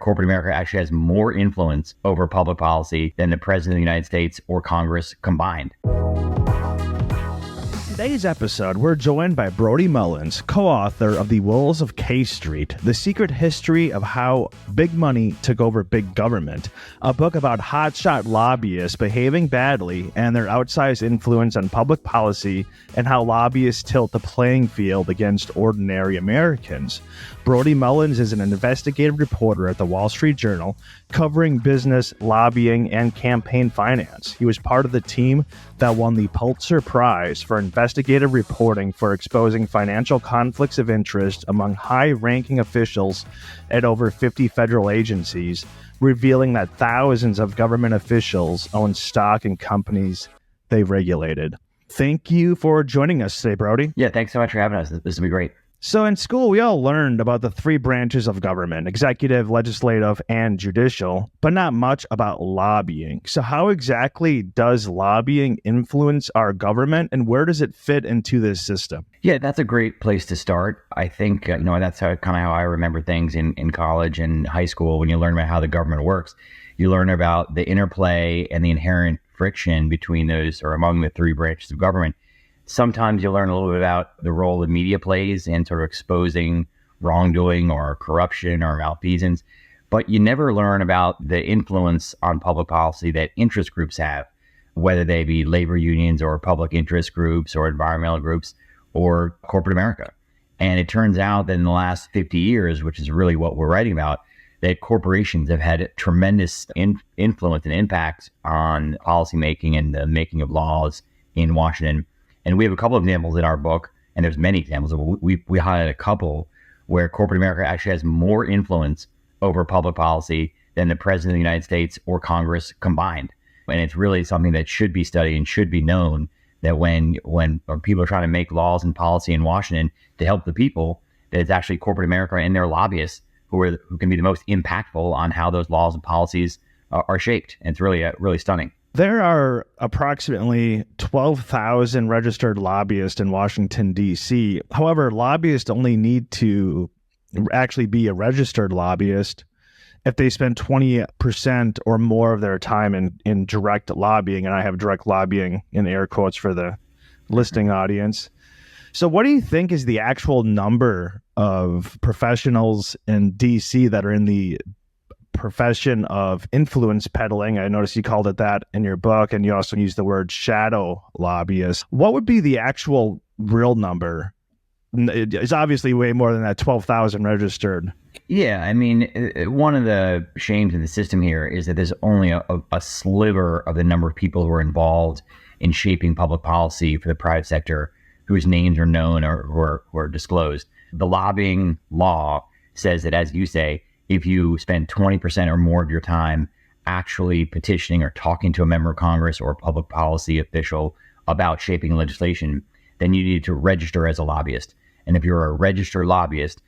corporate America actually has more influence over public policy than the President of the United States or Congress combined. Today's episode, we're joined by Brody Mullins, co-author of The Wolves of K Street, The Secret History of How Big Money Took Over Big Government, a book about hotshot lobbyists behaving badly and their outsized influence on public policy and how lobbyists tilt the playing field against ordinary Americans. Brody Mullins is an investigative reporter at the Wall Street Journal, covering business, lobbying, and campaign finance. He was part of the team that won the Pulitzer Prize for investigative reporting for exposing financial conflicts of interest among high-ranking officials at over 50 federal agencies, revealing that thousands of government officials own stock in companies they've regulated. Thank you for joining us today, Brody. Yeah, thanks so much for having us. This will be great. So in school, we all learned about the three branches of government, executive, legislative, and judicial, but not much about lobbying. So how exactly does lobbying influence our government, and where does it fit into this system? Yeah, that's a great place to start. I think, that's kind of how I remember things in college and high school. When you learn about how the government works, you learn about the interplay and the inherent friction between those or among the three branches of government. Sometimes you learn a little bit about the role the media plays in sort of exposing wrongdoing or corruption or malfeasance, but you never learn about the influence on public policy that interest groups have, whether they be labor unions or public interest groups or environmental groups or corporate America. And it turns out that in the last 50 years, which is really what we're writing about, that corporations have had tremendous influence and impact on policymaking and the making of laws in Washington. And we have a couple of examples in our book, and there's many examples. We highlight a couple where corporate America actually has more influence over public policy than the President of the United States or Congress combined. And it's really something that should be studied and should be known, that when people are trying to make laws and policy in Washington to help the people, that it's actually corporate America and their lobbyists who can be the most impactful on how those laws and policies are shaped. And it's really stunning. There are approximately 12,000 registered lobbyists in Washington, D.C. However, lobbyists only need to actually be a registered lobbyist if they spend 20% or more of their time in direct lobbying. And I have direct lobbying in air quotes for the listening audience. So what do you think is the actual number of professionals in D.C. that are in the profession of influence peddling? I noticed you called it that in your book, and you also used the word shadow lobbyists. What would be the actual real number? It's obviously way more than that 12,000 registered. Yeah, I mean, one of the shames in the system here is that there's only a sliver of the number of people who are involved in shaping public policy for the private sector whose names are known or disclosed. The lobbying law says that, as you say, if you spend 20% or more of your time actually petitioning or talking to a member of Congress or a public policy official about shaping legislation, then you need to register as a lobbyist. And if you're a registered lobbyist,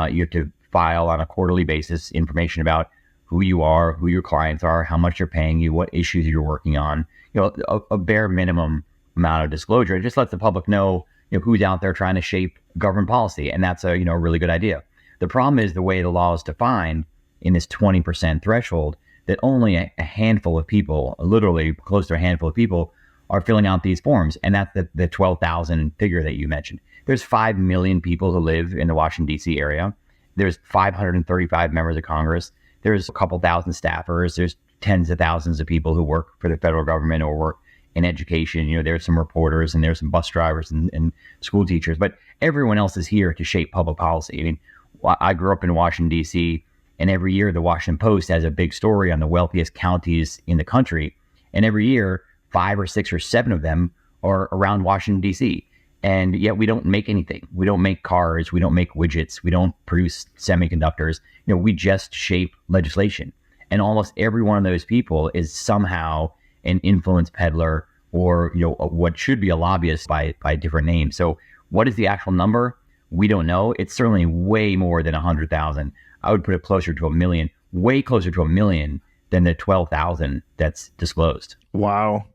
you have to file on a quarterly basis information about who you are, who your clients are, how much they're paying you, what issues you're working on, a bare minimum amount of disclosure. It just lets the public know, who's out there trying to shape government policy. And that's a really good idea. The problem is the way the law is defined in this 20% threshold, that only a handful of people, literally close to a handful of people, are filling out these forms. And that's the 12,000 figure that you mentioned. There's 5 million people who live in the Washington, D.C. area. There's 535 members of Congress. There's a couple thousand staffers. There's tens of thousands of people who work for the federal government or work in education. There's some reporters and there's some bus drivers and school teachers, but everyone else is here to shape public policy. I mean, I grew up in Washington, D.C., and every year the Washington Post has a big story on the wealthiest counties in the country. And every year, 5 or 6 or 7 of them are around Washington, D.C. And yet we don't make anything. We don't make cars. We don't make widgets. We don't produce semiconductors. We just shape legislation. And almost every one of those people is somehow an influence peddler or, what should be a lobbyist by different names. So what is the actual number? We don't know. It's certainly way more than 100,000. I would put it closer to 1 million, way closer to 1 million than the 12,000 that's disclosed. Wow.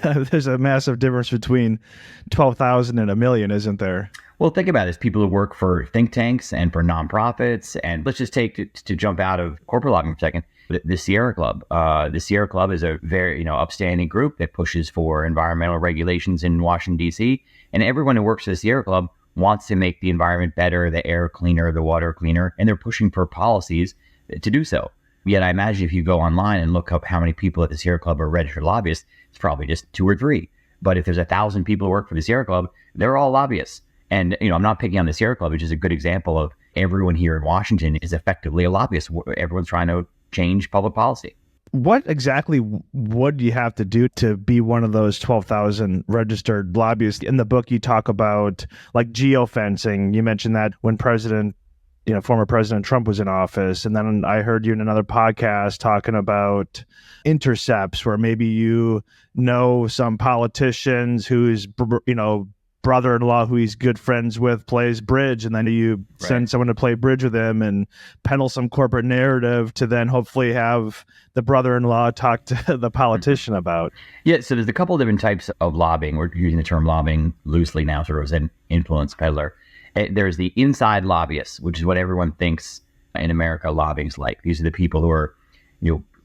There's a massive difference between 12,000 and 1 million, isn't there? Well, think about this. People who work for think tanks and for nonprofits, and let's just take to jump out of corporate lobbying for a second. The Sierra Club. The Sierra Club is a very upstanding group that pushes for environmental regulations in Washington, D.C. And everyone who works for the Sierra Club wants to make the environment better, the air cleaner, the water cleaner, and they're pushing for policies to do so. Yet I imagine if you go online and look up how many people at the Sierra Club are registered lobbyists, it's probably just 2 or 3. But if there's 1,000 people who work for the Sierra Club, they're all lobbyists. And, I'm not picking on the Sierra Club, which is a good example of everyone here in Washington is effectively a lobbyist. Everyone's trying to change public policy. What exactly would you have to do to be one of those 12,000 registered lobbyists? In the book, you talk about like geofencing. You mentioned that when former President Trump was in office. And then I heard you in another podcast talking about intercepts, where maybe some politicians whose, brother-in-law who he's good friends with plays bridge, and then you send someone to play bridge with him and peddle some corporate narrative to then hopefully have the brother-in-law talk to the politician about. Yeah, so there's a couple of different types of lobbying. We're using the term lobbying loosely now, sort of as an influence peddler. There's the inside lobbyists, which is what everyone thinks in America lobbying's like. These are the people who are,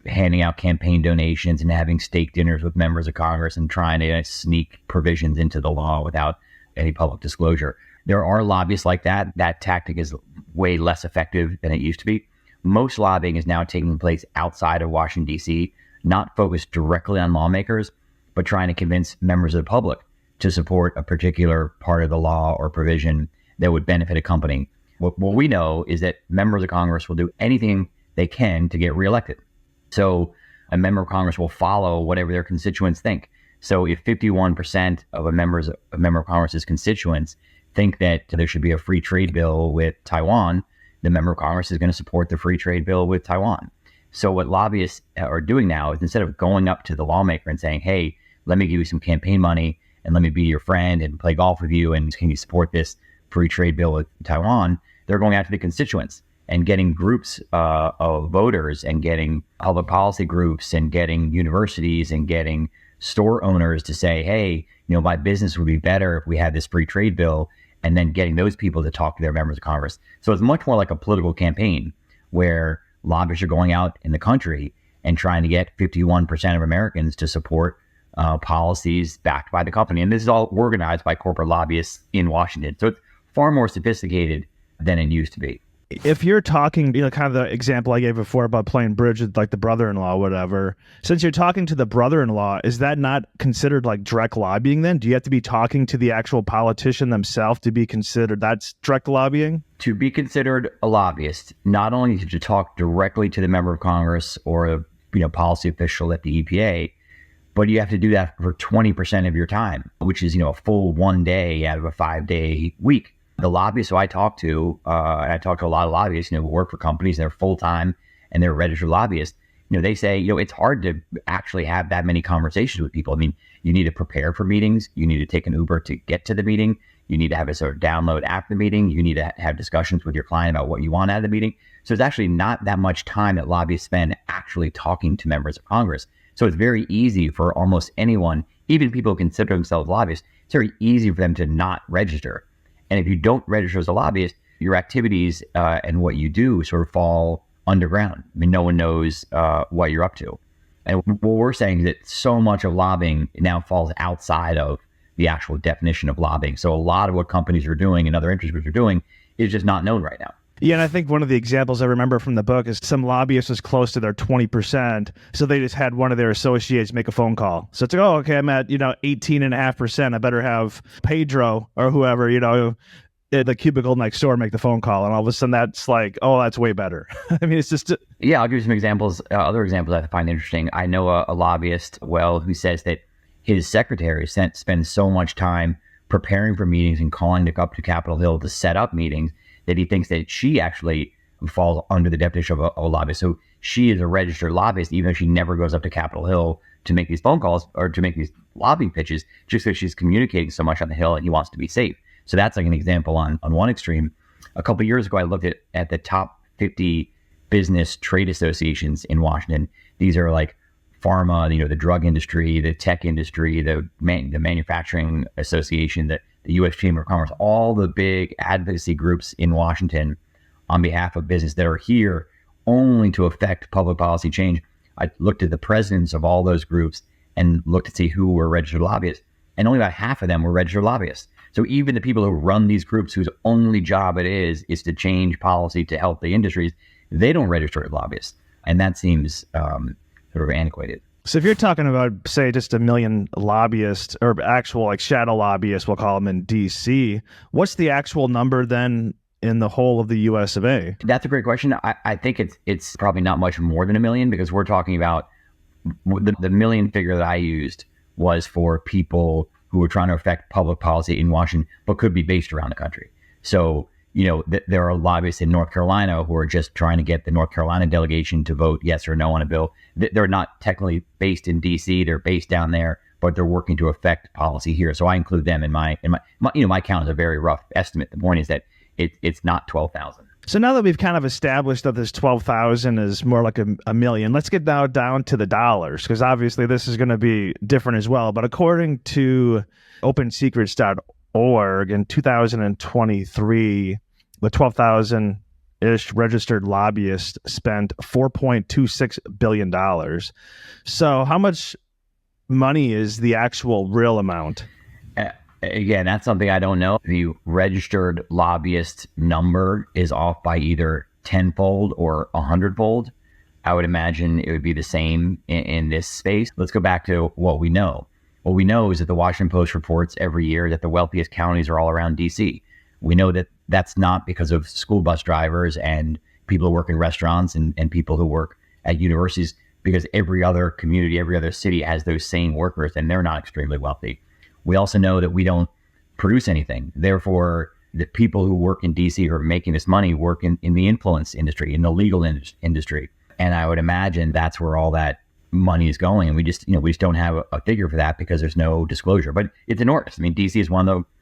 handing out campaign donations and having steak dinners with members of Congress and trying to sneak provisions into the law without any public disclosure. There are lobbyists like that. That tactic is way less effective than it used to be. Most lobbying is now taking place outside of Washington, D.C., not focused directly on lawmakers, but trying to convince members of the public to support a particular part of the law or provision that would benefit a company. What we know is that members of Congress will do anything they can to get reelected. So a member of Congress will follow whatever their constituents think. So if 51% of a member of Congress's constituents think that there should be a free trade bill with Taiwan, the member of Congress is going to support the free trade bill with Taiwan. So what lobbyists are doing now is, instead of going up to the lawmaker and saying, hey, let me give you some campaign money and let me be your friend and play golf with you and can you support this free trade bill with Taiwan, they're going out to the constituents and getting groups of voters and getting public policy groups and getting universities and getting store owners to say, hey, my business would be better if we had this free trade bill, and then getting those people to talk to their members of Congress. So it's much more like a political campaign where lobbyists are going out in the country and trying to get 51% of Americans to support policies backed by the company. And this is all organized by corporate lobbyists in Washington. So it's far more sophisticated than it used to be. If you're talking, kind of the example I gave before about playing bridge with like the brother-in-law, whatever, since you're talking to the brother-in-law, is that not considered like direct lobbying then? Do you have to be talking to the actual politician themselves to be considered that's direct lobbying? To be considered a lobbyist, not only did you talk directly to the member of Congress or a policy official at the EPA, but you have to do that for 20% of your time, which is, a full 1 day out of a 5-day week. The lobbyists who I talk to, and I talk to a lot of lobbyists, who work for companies, they're full-time and they're registered lobbyists, they say, it's hard to actually have that many conversations with people. I mean, you need to prepare for meetings. You need to take an Uber to get to the meeting. You need to have a sort of download after the meeting. You need to have discussions with your client about what you want out of the meeting. So it's actually not that much time that lobbyists spend actually talking to members of Congress. So it's very easy for almost anyone, even people who consider themselves lobbyists, it's very easy for them to not register. And if you don't register as a lobbyist, your activities and what you do sort of fall underground. I mean, no one knows what you're up to. And what we're saying is that so much of lobbying now falls outside of the actual definition of lobbying. So a lot of what companies are doing and other interest groups are doing is just not known right now. Yeah, and I think one of the examples I remember from the book is some lobbyist was close to their 20%, so they just had one of their associates make a phone call. So it's like, oh, okay, I'm at 18.5%. I better have Pedro or whoever, the cubicle next door make the phone call, and all of a sudden that's like, oh, that's way better. I mean, it's just yeah. I'll give you some examples. Other examples I find interesting. I know a lobbyist who says that his secretary spends so much time preparing for meetings and calling up to Capitol Hill to set up meetings that he thinks that she actually falls under the definition of a lobbyist. So she is a registered lobbyist, even though she never goes up to Capitol Hill to make these phone calls or to make these lobbying pitches, just because she's communicating so much on the Hill and he wants to be safe. So that's like an example on one extreme. A couple of years ago, I looked at the top 50 business trade associations in Washington. These are like pharma, the drug industry, the tech industry, the manufacturing association, the the U.S. Chamber of Commerce, all the big advocacy groups in Washington on behalf of business that are here only to affect public policy change. I looked at the presidents of all those groups and looked to see who were registered lobbyists, and only about half of them were registered lobbyists. So even the people who run these groups, whose only job it is to change policy to help the industries, they don't register as lobbyists. And that seems sort of antiquated. So if you're talking about, say, just 1 million lobbyists, or actual like shadow lobbyists, we'll call them in DC, what's the actual number then in the whole of the US of A? That's a great question. I think it's probably not much more than 1 million, because we're talking about the million figure that I used was for people who were trying to affect public policy in Washington, but could be based around the country. So, there are lobbyists in North Carolina who are just trying to get the North Carolina delegation to vote yes or no on a bill. They're not technically based in DC, they're based down there, but they're working to affect policy here. So I include them in my count is a very rough estimate. The point is that it's not 12,000. So now that we've kind of established that this 12,000 is more like a million, let's get now down to the dollars, because obviously this is going to be different as well. But according to opensecrets.org, in 2023, the 12,000-ish registered lobbyists spent $4.26 billion. So how much money is the actual real amount? Again, that's something I don't know. The registered lobbyist number is off by either tenfold or 100-fold. I would imagine it would be the same in this space. Let's go back to what we know. What we know is that the Washington Post reports every year that the wealthiest counties are all around DC. We know that that's not because of school bus drivers and people who work in restaurants and people who work at universities, because every other community, every other city has those same workers, and they're not extremely wealthy. We also know that we don't produce anything. Therefore, the people who work in DC who are making this money work in the influence industry, in the legal industry. And I would imagine that's where all that money is going. And we just don't have a figure for that because there's no disclosure. But it's enormous. I mean, DC is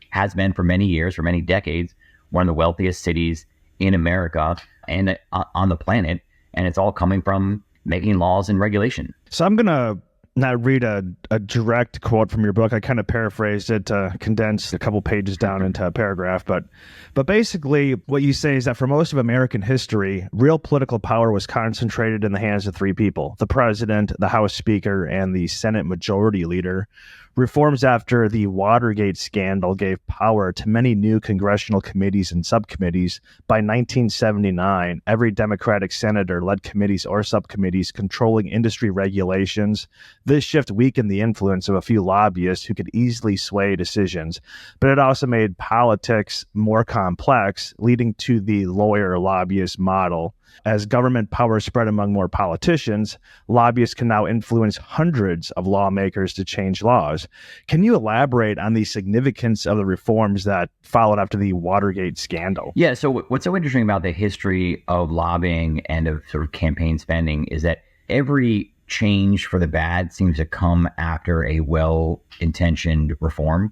has been for many years, for many decades, one of the wealthiest cities in America and on the planet. And it's all coming from making laws and regulation. So I'm going to not read a direct quote from your book. I kind of paraphrased it to condense a couple pages down into a paragraph. But basically what you say is that for most of American history, real political power was concentrated in the hands of three people: the president, the House Speaker, and the Senate Majority Leader. Reforms after the Watergate scandal gave power to many new congressional committees and subcommittees. By 1979, every Democratic senator led committees or subcommittees controlling industry regulations. This shift weakened the influence of a few lobbyists who could easily sway decisions, but it also made politics more complex, leading to the lawyer-lobbyist model. As government power spread among more politicians, lobbyists can now influence hundreds of lawmakers to change laws. Can you elaborate on the significance of the reforms that followed after the Watergate scandal? Yeah, so what's so interesting about the history of lobbying and of sort of campaign spending is that every change for the bad seems to come after a well-intentioned reform.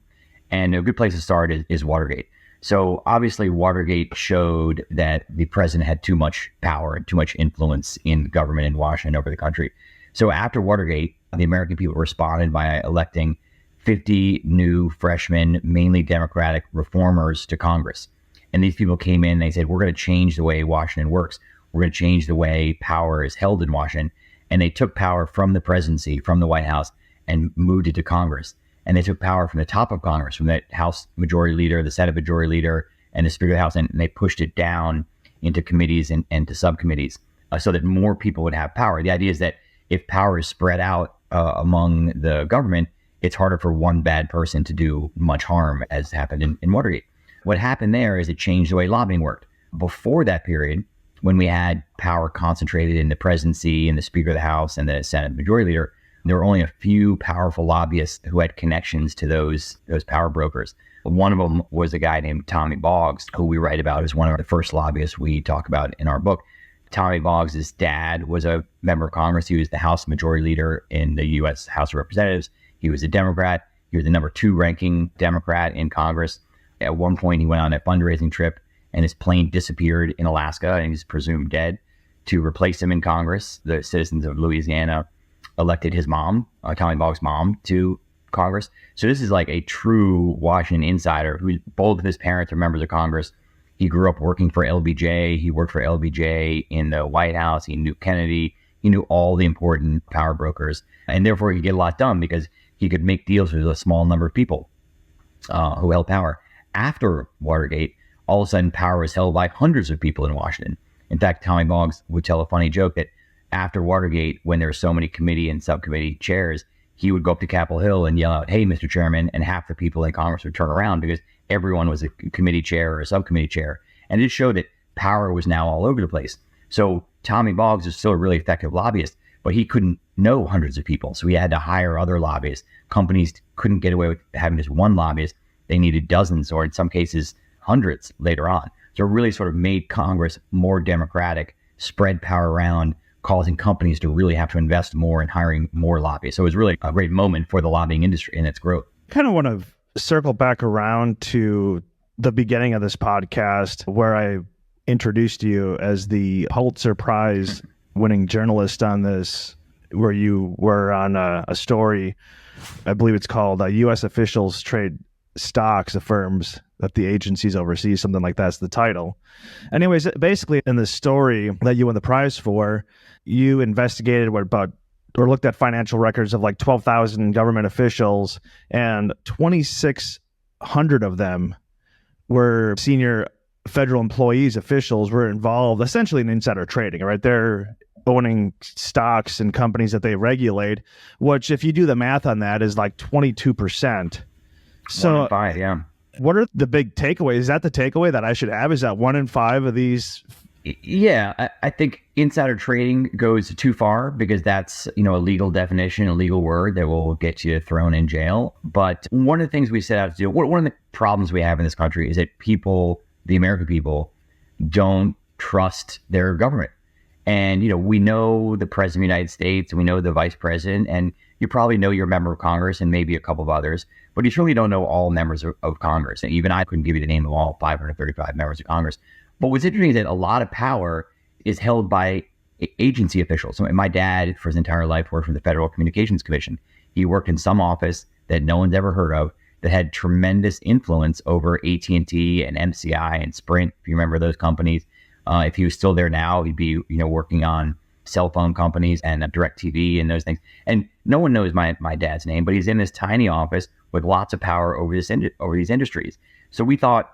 And a good place to start is Watergate. So obviously Watergate showed that the president had too much power and too much influence in government in Washington over the country. So after Watergate, the American people responded by electing 50 new freshmen, mainly Democratic reformers, to Congress. And these people came in and they said, we're going to change the way Washington works. We're going to change the way power is held in Washington. And they took power from the presidency, from the White House, and moved it to Congress. And they took power from the top of Congress, from the House Majority Leader, the Senate Majority Leader, and the Speaker of the House, and they pushed it down into committees and to subcommittees so that more people would have power. The idea is that if power is spread out among the government, it's harder for one bad person to do much harm, as happened in Watergate. What happened there is it changed the way lobbying worked. Before that period, when we had power concentrated in the presidency and the Speaker of the House and the Senate Majority Leader, there were only a few powerful lobbyists who had connections to those power brokers. One of them was a guy named Tommy Boggs, who we write about as one of the first lobbyists we talk about in our book. Tommy Boggs' dad was a member of Congress. He was the House Majority Leader in the U.S. House of Representatives. He was a Democrat. He was the number 2 ranking Democrat in Congress. At one point, he went on a fundraising trip, and his plane disappeared in Alaska, and he's presumed dead. To replace him in Congress, the citizens of Louisiana elected his mom, Tommy Boggs' mom, to Congress. So this is like a true Washington insider who both of his parents are members of Congress. He grew up working for LBJ. He worked for LBJ in the White House. He knew Kennedy. He knew all the important power brokers. And therefore, he could get a lot done because he could make deals with a small number of people who held power. After Watergate, all of a sudden, power was held by hundreds of people in Washington. In fact, Tommy Boggs would tell a funny joke that after Watergate, when there were so many committee and subcommittee chairs, he would go up to Capitol Hill and yell out, "Hey, Mr. Chairman," and half the people in Congress would turn around because everyone was a committee chair or a subcommittee chair. And it showed that power was now all over the place. So Tommy Boggs is still a really effective lobbyist, but he couldn't know hundreds of people. So he had to hire other lobbyists. Companies couldn't get away with having just one lobbyist. They needed dozens, or in some cases, hundreds later on. So it really sort of made Congress more democratic, spread power around, causing companies to really have to invest more in hiring more lobbyists. So it was really a great moment for the lobbying industry and its growth. Kind of want to circle back around to the beginning of this podcast where I introduced you as the Pulitzer Prize winning journalist on this, where you were on a story, I believe it's called U.S. Officials Trade Stocks of Firms that the agencies oversee, something like that's the title. Anyways, basically in the story that you won the prize for, you investigated or looked at financial records of like 12,000 government officials, and 2,600 of them were senior federal employees, officials were involved essentially in insider trading, right? They're owning stocks in companies that they regulate, which if you do the math on that is like 22%. So 1 in 5, yeah. What are the big takeaways? Is that the takeaway that I should have? Is that 1 in 5 of these? Yeah, I think insider trading goes too far because that's, a legal definition, a legal word that will get you thrown in jail. But one of the things we set out to do, one of the problems we have in this country is that people, the American people, don't trust their government. And, we know the president of the United States, we know the vice president, and you probably know your member of Congress and maybe a couple of others, but you certainly don't know all members of Congress. And even I couldn't give you the name of all 535 members of Congress. But what's interesting is that a lot of power is held by agency officials. So my dad, for his entire life, worked for the Federal Communications Commission. He worked in some office that no one's ever heard of that had tremendous influence over AT&T and MCI and Sprint, if you remember those companies. If he was still there now, he'd be, working on cell phone companies and DirecTV and those things. And no one knows my dad's name, but he's in this tiny office with lots of power over these industries. So we thought,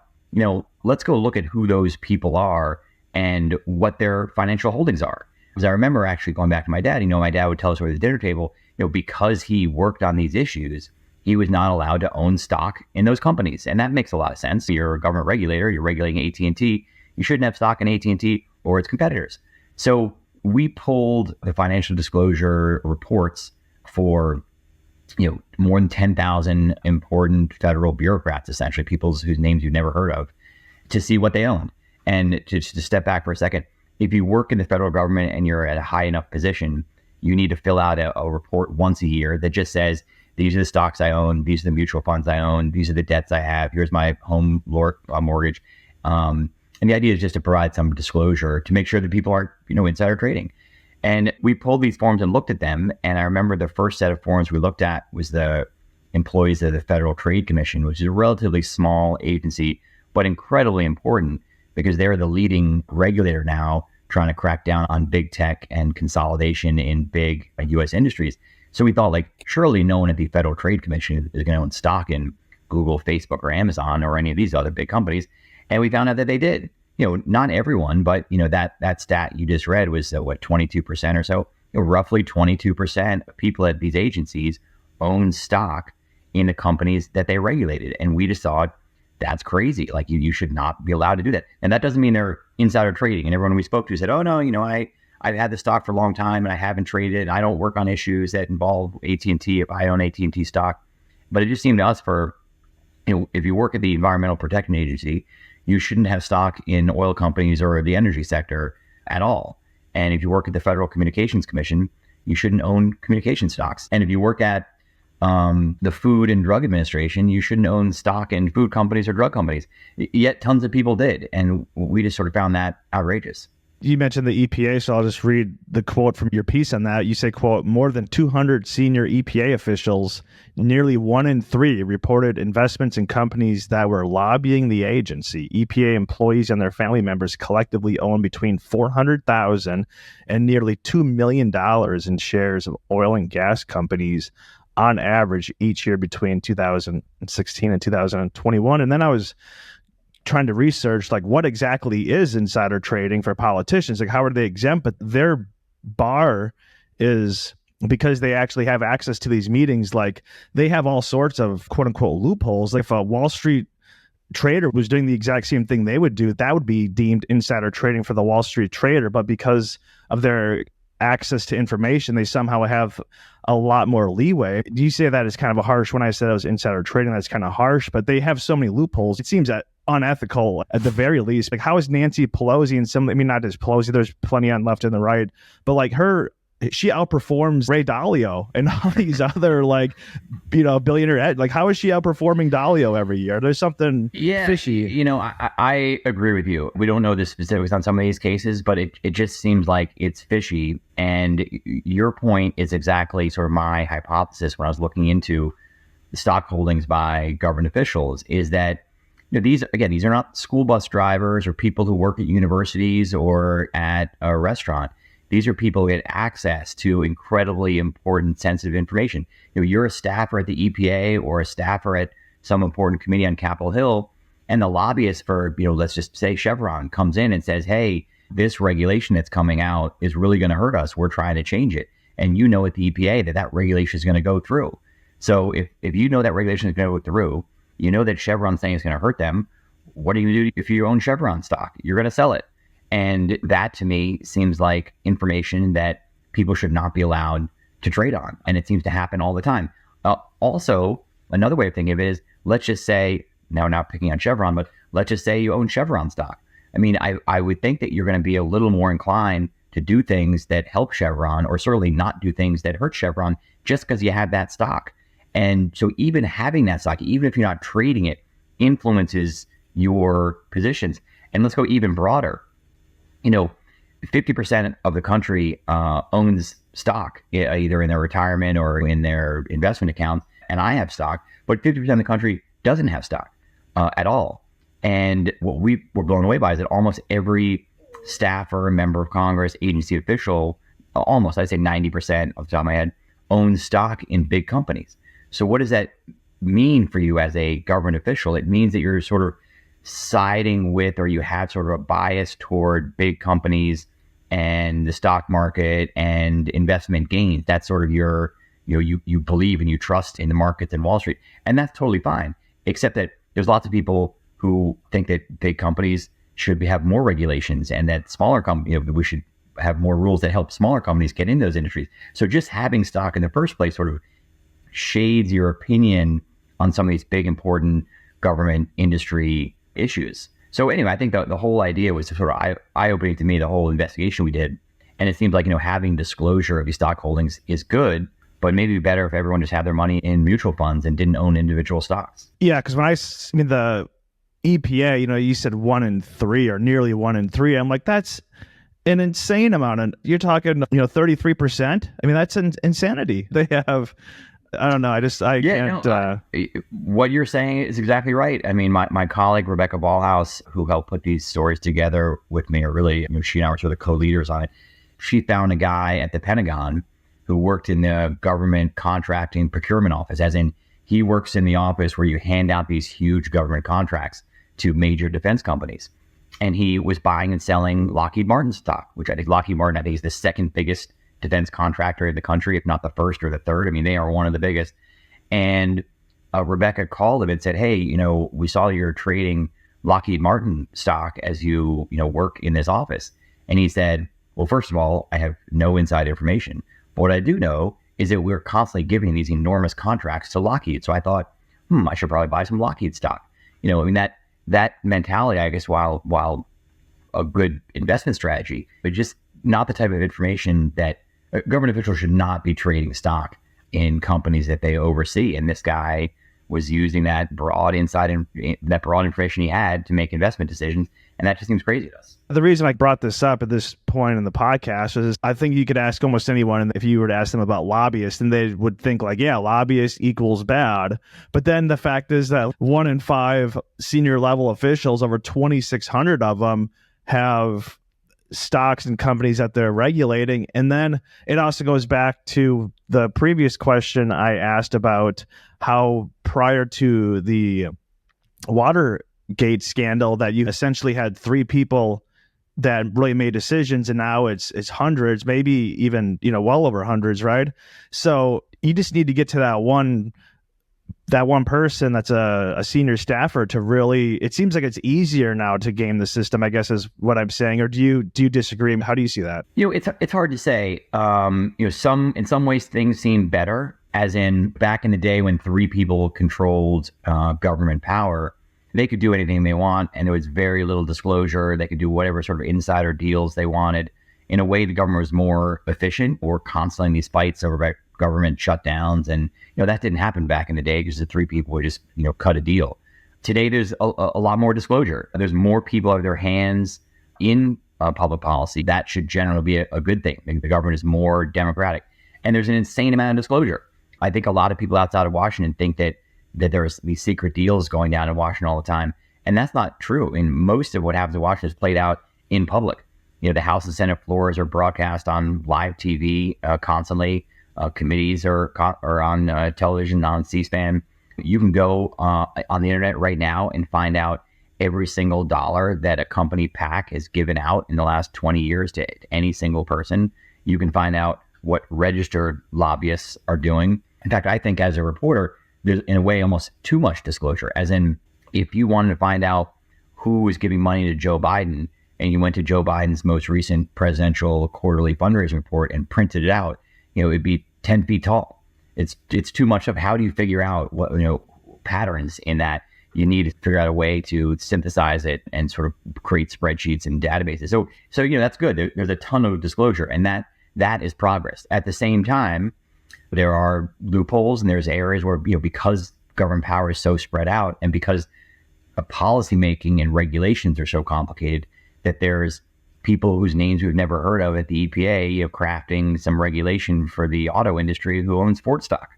let's go look at who those people are and what their financial holdings are. Because I remember actually going back to my dad, my dad would tell us over the dinner table, because he worked on these issues, he was not allowed to own stock in those companies. And that makes a lot of sense. You're a government regulator, you're regulating AT&T, you shouldn't have stock in AT&T or its competitors. So we pulled the financial disclosure reports for, more than 10,000 important federal bureaucrats, essentially people whose names you've never heard of, to see what they owned. And to step back for a second, if you work in the federal government and you're at a high enough position, you need to fill out a report once a year that just says, these are the stocks I own, these are the mutual funds I own, these are the debts I have, here's my home mortgage. And the idea is just to provide some disclosure to make sure that people aren't, insider trading. And we pulled these forms and looked at them. And I remember the first set of forms we looked at was the employees of the Federal Trade Commission, which is a relatively small agency, but incredibly important because they're the leading regulator now trying to crack down on big tech and consolidation in big U.S. industries. So we thought, surely no one at the Federal Trade Commission is going to own stock in Google, Facebook, or Amazon, or any of these other big companies. And we found out that they did. Not everyone, but that stat you just read was 22% or so. Roughly 22% of people at these agencies own stock in the companies that they regulated. And we just thought that's crazy. You should not be allowed to do that. And that doesn't mean they're insider trading. And everyone we spoke to said, oh no, I've had the stock for a long time and I haven't traded. And I don't work on issues that involve AT&T if I own AT&T stock. But it just seemed to us if you work at the Environmental Protection Agency, you shouldn't have stock in oil companies or the energy sector at all. And if you work at the Federal Communications Commission, you shouldn't own communication stocks. And if you work at the Food and Drug Administration, you shouldn't own stock in food companies or drug companies. Yet tons of people did. And we just sort of found that outrageous. You mentioned the EPA, so I'll just read the quote from your piece on that. You say, quote, more than 200 senior EPA officials, nearly 1 in 3 reported investments in companies that were lobbying the agency. EPA employees and their family members collectively own between $400,000 and nearly $2 million in shares of oil and gas companies on average each year between 2016 and 2021. And then I was trying to research like what exactly is insider trading for politicians, like how are they exempt, but their bar is because they actually have access to these meetings, like they have all sorts of quote unquote loopholes. Like if a Wall Street trader was doing the exact same thing they would do, that would be deemed insider trading for the Wall Street trader, but because of their access to information, they somehow have a lot more leeway. Do you say that is kind of a harsh, when I said it was insider trading, that's kind of harsh, but they have so many loopholes. It seems that unethical at the very least. Like how is Nancy Pelosi and some, I mean, not just Pelosi, there's plenty on left and the right, but like she outperforms Ray Dalio and all these other like, billionaire ed. Like how is she outperforming Dalio every year? There's something fishy. I agree with you. We don't know the specifics on some of these cases, but it just seems like it's fishy. And your point is exactly sort of my hypothesis when I was looking into the stock holdings by government officials, is that these are not school bus drivers or people who work at universities or at a restaurant. These are people who get access to incredibly important, sensitive information. You're a staffer at the EPA or a staffer at some important committee on Capitol Hill, and the lobbyist for, let's just say Chevron comes in and says, hey, this regulation that's coming out is really going to hurt us. We're trying to change it. And at the EPA that regulation is going to go through. So if you know that regulation is going to go through, that Chevron's saying it's going to hurt them, what are you going to do if you own Chevron stock? You're going to sell it. And that to me seems like information that people should not be allowed to trade on. And it seems to happen all the time. Also, another way of thinking of it is, let's just say, now not picking on Chevron, but let's just say you own Chevron stock. I mean, I would think that you're going to be a little more inclined to do things that help Chevron, or certainly not do things that hurt Chevron, just because you have that stock. And so even having that stock, even if you're not trading it, influences your positions. And let's go even broader. 50% of the country owns stock, either in their retirement or in their investment accounts. And I have stock, but 50% of the country doesn't have stock at all. And what we were blown away by is that almost every staffer, member of Congress, agency official, almost, I'd say 90% off the top of my head, owns stock in big companies. So what does that mean for you as a government official? It means that you're sort of siding with, or you have sort of a bias toward big companies and the stock market and investment gains. That's sort of your, you believe and you trust in the markets and Wall Street. And that's totally fine, except that there's lots of people who think that big companies should have more regulations, and that smaller companies, we should have more rules that help smaller companies get in those industries. So just having stock in the first place sort of shades your opinion on some of these big, important government industry issues. So anyway, I think the whole idea was sort of eye-opening to me, the whole investigation we did. And it seems like, having disclosure of these stock holdings is good, but maybe better if everyone just had their money in mutual funds and didn't own individual stocks. Yeah, because the EPA, you said 1 in 3 or nearly 1 in 3. I'm like, that's an insane amount. And you're talking, 33%. I mean, that's insanity. They have, I don't know. I can't. What you're saying is exactly right. I mean, my colleague, Rebecca Ballhaus, who helped put these stories together with me, she and I were sort of co-leaders on it. She found a guy at the Pentagon who worked in the government contracting procurement office, as in he works in the office where you hand out these huge government contracts to major defense companies. And he was buying and selling Lockheed Martin stock, which I think Lockheed Martin, is the second biggest defense contractor in the country, if not the first or the third. I mean, they are one of the biggest. And Rebecca called him and said, hey, we saw you're trading Lockheed Martin stock as you work in this office. And he said, well, first of all, I have no inside information. But what I do know is that we're constantly giving these enormous contracts to Lockheed. So I thought, I should probably buy some Lockheed stock. That mentality, I guess, while a good investment strategy, but just not the type of information that government officials should not be trading stock in companies that they oversee. And this guy was using that broad information he had to make investment decisions. And that just seems crazy to us. The reason I brought this up at this point in the podcast is I think you could ask almost anyone if you were to ask them about lobbyists, and they would think like, yeah, lobbyist equals bad. But then the fact is that 1 in 5 senior level officials, over 2,600 of them, have stocks and companies that they're regulating. And then it also goes back to the previous question I asked about how prior to the Watergate scandal that you essentially had 3 people that really made decisions, and now it's hundreds, maybe even, well over hundreds, right? So you just need to get to that one person that's a senior staffer to really, it seems like it's easier now to game the system, I guess is what I'm saying. Or do you disagree? How do you see that? It's hard to say. In some ways things seem better, as in back in the day when 3 people controlled government power. They could do anything they want, and there was very little disclosure. They could do whatever sort of insider deals they wanted. In a way, the government was more efficient. We're constantly in these fights over government shutdowns, and that didn't happen back in the day because the 3 people would just cut a deal. Today, there's a lot more disclosure. There's more people have their hands in public policy. That should generally be a good thing. The government is more democratic, and there's an insane amount of disclosure. I think a lot of people outside of Washington think that there's these secret deals going down in Washington all the time. And that's not true. I mean, most of what happens in Washington is played out in public. The House and Senate floors are broadcast on live TV constantly. Committees are on television, on C-SPAN. You can go on the internet right now and find out every single dollar that a company PAC has given out in the last 20 years to any single person. You can find out what registered lobbyists are doing. In fact, I think as a reporter, there's in a way almost too much disclosure, as in if you wanted to find out who was giving money to Joe Biden and you went to Joe Biden's most recent presidential quarterly fundraising report and printed it out, it'd be 10 feet tall. It's too much of how do you figure out what, patterns in that. You need to figure out a way to synthesize it and sort of create spreadsheets and databases. So that's good. There's a ton of disclosure, and that is progress. At the same time, there are loopholes, and there's areas where, because government power is so spread out, and because policy making and regulations are so complicated, that there's people whose names we've never heard of at the EPA crafting some regulation for the auto industry who owns Ford stock,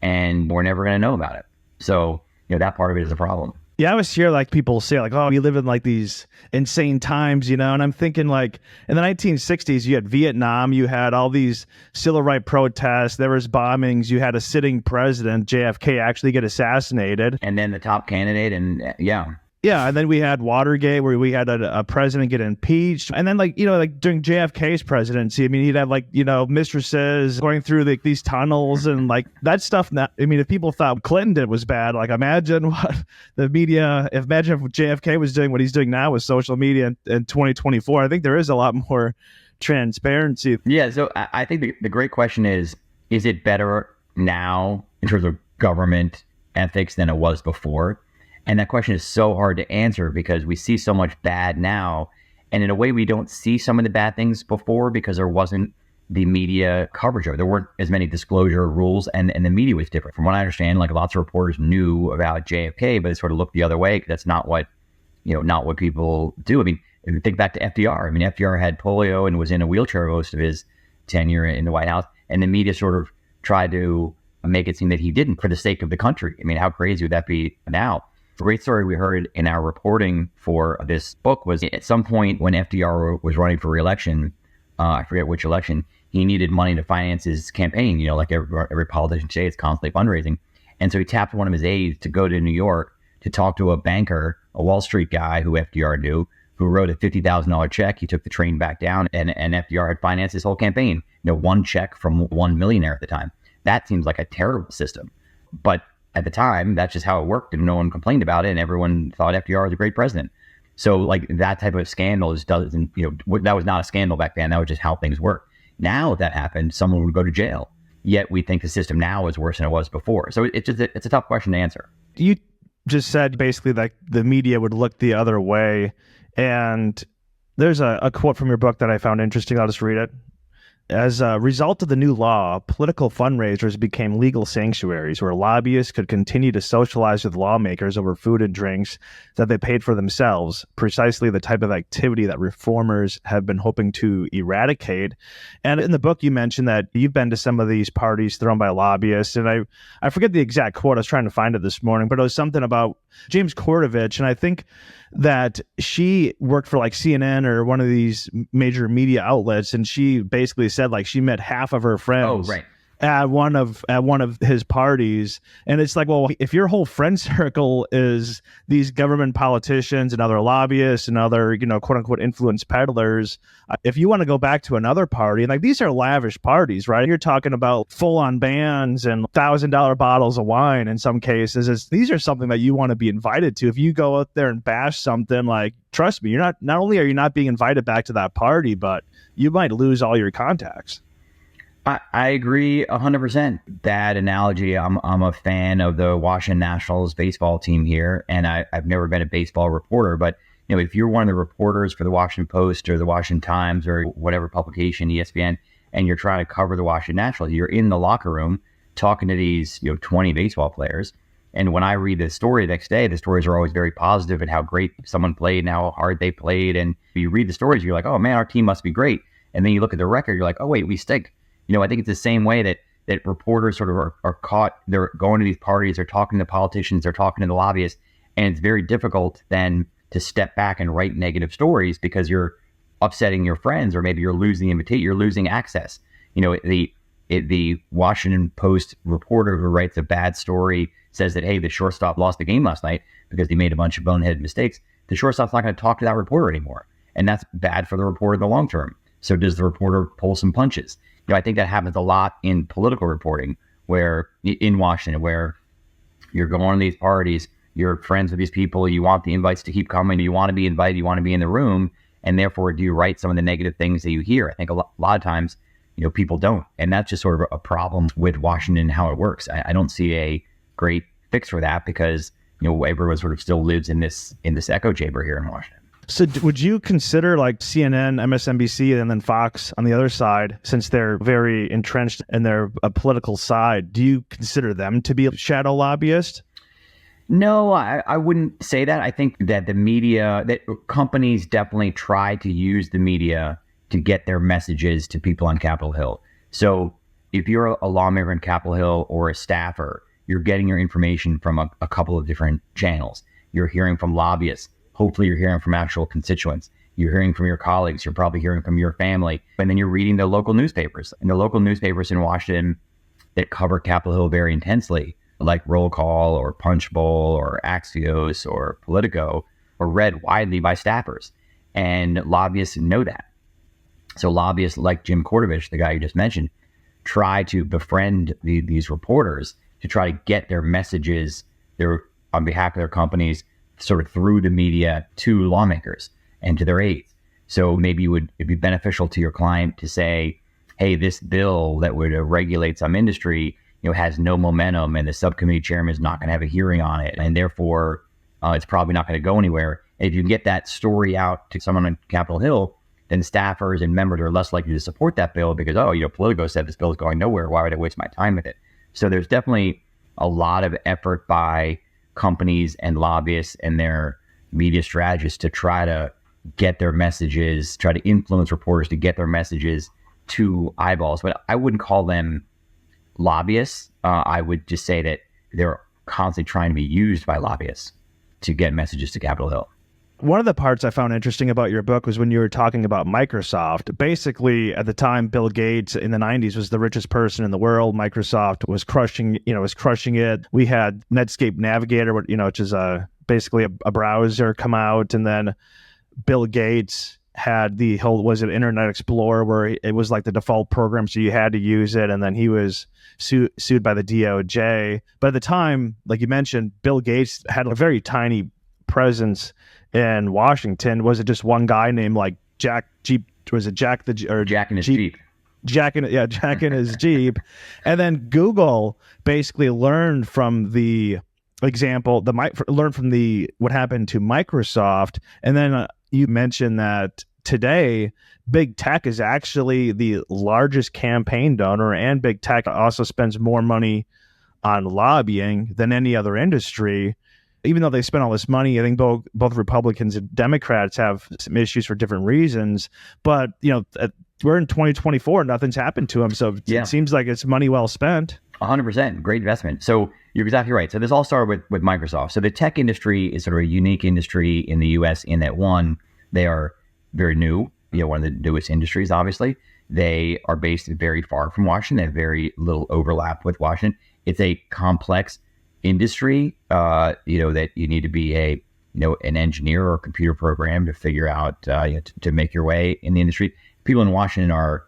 and we're never going to know about it. So that part of it is a problem. Yeah, I always hear like people say like, oh, we live in like these insane times, and I'm thinking like in the 1960s, you had Vietnam, you had all these civil rights protests, there was bombings, you had a sitting president, JFK, actually get assassinated. And then the top candidate, and Yeah, and then we had Watergate, where we had a president get impeached. And then, like during JFK's presidency, he'd have mistresses going through these tunnels and like that stuff. Now, if people thought Clinton did was bad, like imagine what the media, imagine if JFK was doing what he's doing now with social media in 2024. I think there is a lot more transparency. Yeah, so I think the great question is it better now in terms of government ethics than it was before? And that question is so hard to answer because we see so much bad now. And in a way, we don't see some of the bad things before because there wasn't the media coverage of it. There weren't as many disclosure rules, and the media was different. From what I understand, like lots of reporters knew about JFK, but it sort of looked the other way because that's not what people do. If you think back to FDR, FDR had polio and was in a wheelchair most of his tenure in the White House, and the media sort of tried to make it seem that he didn't for the sake of the country. How crazy would that be now? A great story we heard in our reporting for this book was at some point when FDR was running for re-election, I forget which election, he needed money to finance his campaign. Like every politician today is constantly fundraising. And so he tapped one of his aides to go to New York to talk to a banker, a Wall Street guy who FDR knew, who wrote a $50,000 check. He took the train back down, and FDR had financed his whole campaign. One check from one millionaire at the time. That seems like a terrible system. But at the time, that's just how it worked, and no one complained about it, and everyone thought FDR was a great president. So, like, that type of scandal doesn't, that was not a scandal back then. That was just how things work. Now, if that happened, someone would go to jail. Yet we think the system now is worse than it was before. So it's a tough question to answer. You just said basically like the media would look the other way, and there's a quote from your book that I found interesting. I'll just read it. As a result of the new law, political fundraisers became legal sanctuaries where lobbyists could continue to socialize with lawmakers over food and drinks that they paid for themselves, precisely the type of activity that reformers have been hoping to eradicate. And in the book, you mentioned that you've been to some of these parties thrown by lobbyists. And I forget the exact quote. I was trying to find it this morning, but it was something about James Cordovich. And I think that she worked for like CNN or one of these major media outlets, and she basically said like she met half of her friends at one of his parties. And it's like, well, if your whole friend circle is these government politicians and other lobbyists and other, quote unquote influence peddlers, if you want to go back to another party, and like these are lavish parties, right? You're talking about full on bands and $1,000 bottles of wine in some cases. These are something that you want to be invited to. If you go out there and bash something, like, trust me, not only are you not being invited back to that party, but you might lose all your contacts. I agree 100%. That analogy, I'm a fan of the Washington Nationals baseball team here, and I've never been a baseball reporter, but if you're one of the reporters for the Washington Post or the Washington Times or whatever publication, ESPN, and you're trying to cover the Washington Nationals, you're in the locker room talking to these 20 baseball players. And when I read the story the next day, the stories are always very positive and how great someone played and how hard they played. And you read the stories, you're like, oh man, our team must be great. And then you look at the record, you're like, oh wait, we stink. I think it's the same way that reporters sort of are caught. They're going to these parties, they're talking to politicians, they're talking to the lobbyists, and it's very difficult then to step back and write negative stories because you're upsetting your friends, or maybe you're losing you're losing access. The Washington Post reporter who writes a bad story says that, hey, the shortstop lost the game last night because he made a bunch of boneheaded mistakes. The shortstop's not going to talk to that reporter anymore, and that's bad for the reporter in the long term. So does the reporter pull some punches? I think that happens a lot in political reporting, where in Washington, where you're going to these parties, you're friends with these people, you want the invites to keep coming, you want to be invited, you want to be in the room, and therefore do you write some of the negative things that you hear? I think a lot of times, people don't, and that's just sort of a problem with Washington, how it works. I don't see a great fix for that because everyone sort of still lives in this echo chamber here in Washington. So would you consider like CNN, MSNBC, and then Fox on the other side, since they're very entrenched in their political side, do you consider them to be shadow lobbyists? No, I wouldn't say that. I think that the media, that companies definitely try to use the media to get their messages to people on Capitol Hill. So if you're a lawmaker in Capitol Hill or a staffer, you're getting your information from a couple of different channels. You're hearing from lobbyists. Hopefully you're hearing from actual constituents. You're hearing from your colleagues. You're probably hearing from your family. And then you're reading the local newspapers. And the local newspapers in Washington that cover Capitol Hill very intensely, like Roll Call or Punch Bowl or Axios or Politico, are read widely by staffers. And lobbyists know that. So lobbyists like Jim Cordovich, the guy you just mentioned, try to befriend these reporters to try to get their messages on behalf of their companies sort of through the media to lawmakers and to their aides. So maybe it'd be beneficial to your client to say, hey, this bill that would regulate some industry, has no momentum, and the subcommittee chairman is not going to have a hearing on it, and therefore it's probably not going to go anywhere. And if you can get that story out to someone on Capitol Hill, then staffers and members are less likely to support that bill because, Politico said this bill is going nowhere. Why would I waste my time with it? So there's definitely a lot of effort by companies and lobbyists and their media strategists to try to get their messages, try to influence reporters to get their messages to eyeballs. But I wouldn't call them lobbyists. I would just say that they're constantly trying to be used by lobbyists to get messages to Capitol Hill. One of the parts I found interesting about your book was when you were talking about Microsoft. Basically, at the time, Bill Gates in the 90s was the richest person in the world. Microsoft was crushing it. We had Netscape Navigator, which is basically a browser, come out, and then Bill Gates had the whole, was it Internet Explorer, where it was like the default program, so you had to use it, and then he was sued by the DOJ. But at the time, like you mentioned, Bill Gates had a very tiny presence in Washington. Was it just one guy named like Jack Jeep? Was it Jack Jack in his Jeep? Jack in his Jeep. And then Google basically learned from the example, learned from what happened to Microsoft. And then you mentioned that today, big tech is actually the largest campaign donor, and big tech also spends more money on lobbying than any other industry. Even though they spend all this money, I think both Republicans and Democrats have some issues for different reasons. But, we're in 2024, nothing's happened to them. So it seems like it's money well spent. 100%. Great investment. So you're exactly right. So this all started with Microsoft. So the tech industry is sort of a unique industry in the US in that, one, they are very new, one of the newest industries, obviously. They are based very far from Washington. They have very little overlap with Washington. It's a complex industry, that you need to be an engineer or a computer program to figure out, to make your way in the industry. People in Washington are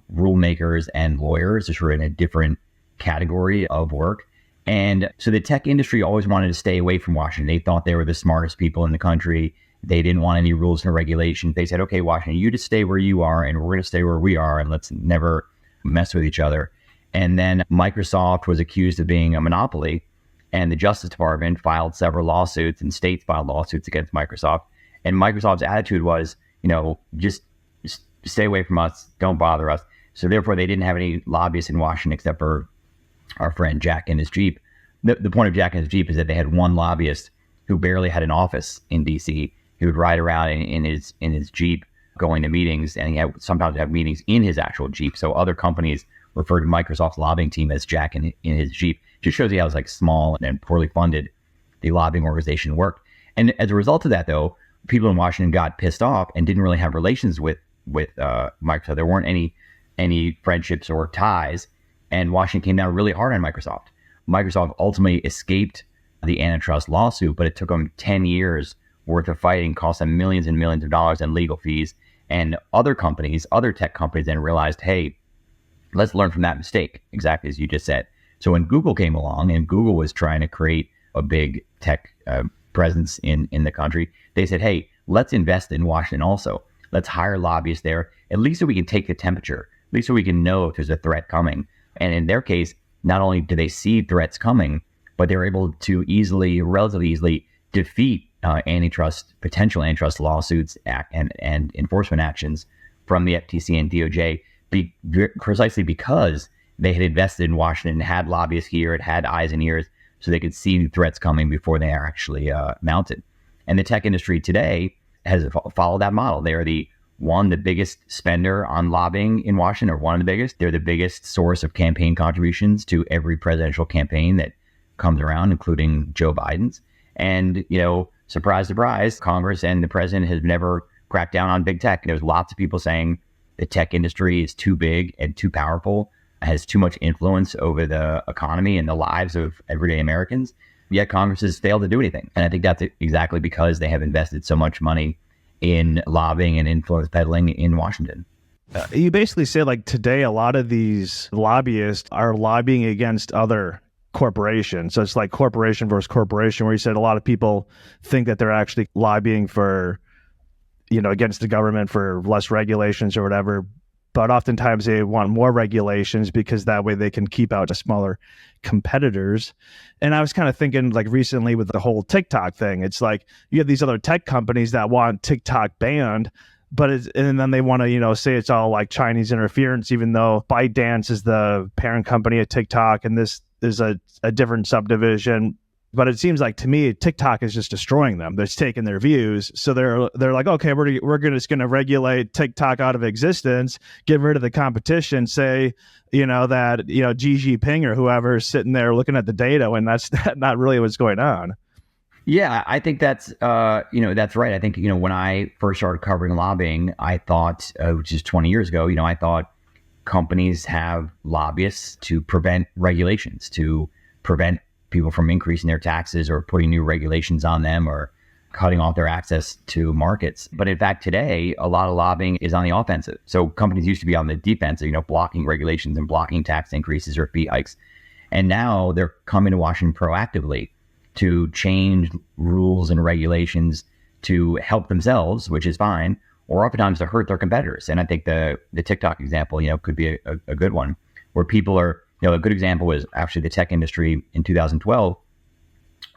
rule makers and lawyers. They're sort of in a different category of work. And so the tech industry always wanted to stay away from Washington. They thought they were the smartest people in the country. They didn't want any rules and regulations. They said, okay, Washington, you just stay where you are, and we're going to stay where we are, and let's never mess with each other. And then Microsoft was accused of being a monopoly, and the Justice Department filed several lawsuits, and states filed lawsuits against Microsoft. And Microsoft's attitude was, just stay away from us, don't bother us. So therefore, they didn't have any lobbyists in Washington except for our friend Jack and his Jeep. The point of Jack and his Jeep is that they had one lobbyist who barely had an office in D.C. He would ride around in his Jeep going to meetings, and he had sometimes have meetings in his actual Jeep. So other companies refer to Microsoft's lobbying team as Jack in his Jeep. Just shows you how small and poorly funded the lobbying organization worked. And as a result of that, though, people in Washington got pissed off and didn't really have relations with Microsoft. There weren't any friendships or ties, and Washington came down really hard on Microsoft. Microsoft ultimately escaped the antitrust lawsuit, but it took them 10 years worth of fighting, cost them millions and millions of dollars in legal fees. And other tech companies then realized, hey, let's learn from that mistake, exactly as you just said. So when Google came along, and Google was trying to create a big tech presence in the country, they said, hey, let's invest in Washington also. Let's hire lobbyists there, at least so we can take the temperature, at least so we can know if there's a threat coming. And in their case, not only do they see threats coming, but they're able to relatively easily defeat potential antitrust lawsuits and enforcement actions from the FTC and DOJ, precisely because they had invested in Washington, had lobbyists here, it had eyes and ears, so they could see threats coming before they are actually mounted. And the tech industry today has followed that model. They are the biggest spender on lobbying in Washington, or one of the biggest. They're the biggest source of campaign contributions to every presidential campaign that comes around, including Joe Biden's. And, surprise, surprise, Congress and the president has never cracked down on big tech. There's lots of people saying the tech industry is too big and too powerful, has too much influence over the economy and the lives of everyday Americans. Yet Congress has failed to do anything. And I think that's exactly because they have invested so much money in lobbying and influence peddling in Washington. You basically say today, a lot of these lobbyists are lobbying against other corporations. So it's like corporation versus corporation, where you said a lot of people think that they're actually lobbying for, against the government for less regulations or whatever. But oftentimes they want more regulations because that way they can keep out the smaller competitors. And I was kind of thinking recently with the whole TikTok thing, it's you have these other tech companies that want TikTok banned, and then they want to, say it's all Chinese interference, even though ByteDance is the parent company of TikTok and this is a different subdivision. But it seems to me, TikTok is just destroying them. They're taking their views. So they're like, okay, we're just going to regulate TikTok out of existence, get rid of the competition, say, that, Xi Jinping or whoever is sitting there looking at the data when that's not really what's going on. Yeah, I think that's right. I think, when I first started covering lobbying, I thought, which is 20 years ago, I thought companies have lobbyists to prevent regulations, to prevent people from increasing their taxes or putting new regulations on them or cutting off their access to markets. But in fact, today, a lot of lobbying is on the offensive. So companies used to be on the defensive, blocking regulations and blocking tax increases or fee hikes. And now they're coming to Washington proactively to change rules and regulations to help themselves, which is fine, or oftentimes to hurt their competitors. And I think the TikTok example, could be a good one, where people are, a good example was actually the tech industry in 2012,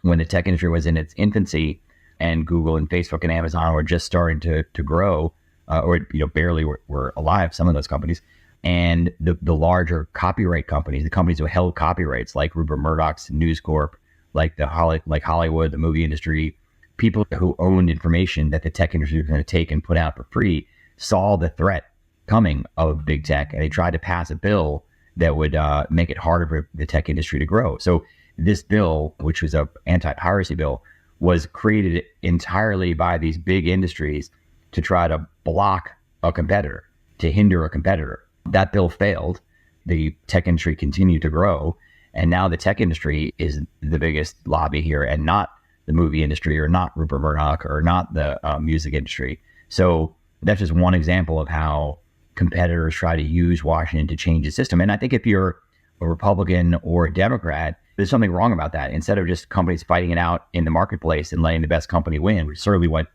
when the tech industry was in its infancy and Google and Facebook and Amazon were just starting to grow. or barely were alive. Some of those companies, and the larger copyright companies, the companies who held copyrights, like Rupert Murdoch's News Corp, like Hollywood, the movie industry, people who owned information that the tech industry was going to take and put out for free, saw the threat coming of big tech, and they tried to pass a bill that would make it harder for the tech industry to grow. So this bill, which was a anti-piracy bill, was created entirely by these big industries to try to block a competitor, to hinder a competitor. That bill failed. The tech industry continued to grow, and now the tech industry is the biggest lobby here, and not the movie industry, or not Rupert Murdoch, or not the music industry. So that's just one example of how competitors try to use Washington to change the system. And I think if you're a Republican or a Democrat, there's something wrong about that. Instead of just companies fighting it out in the marketplace and letting the best company win, which is certainly what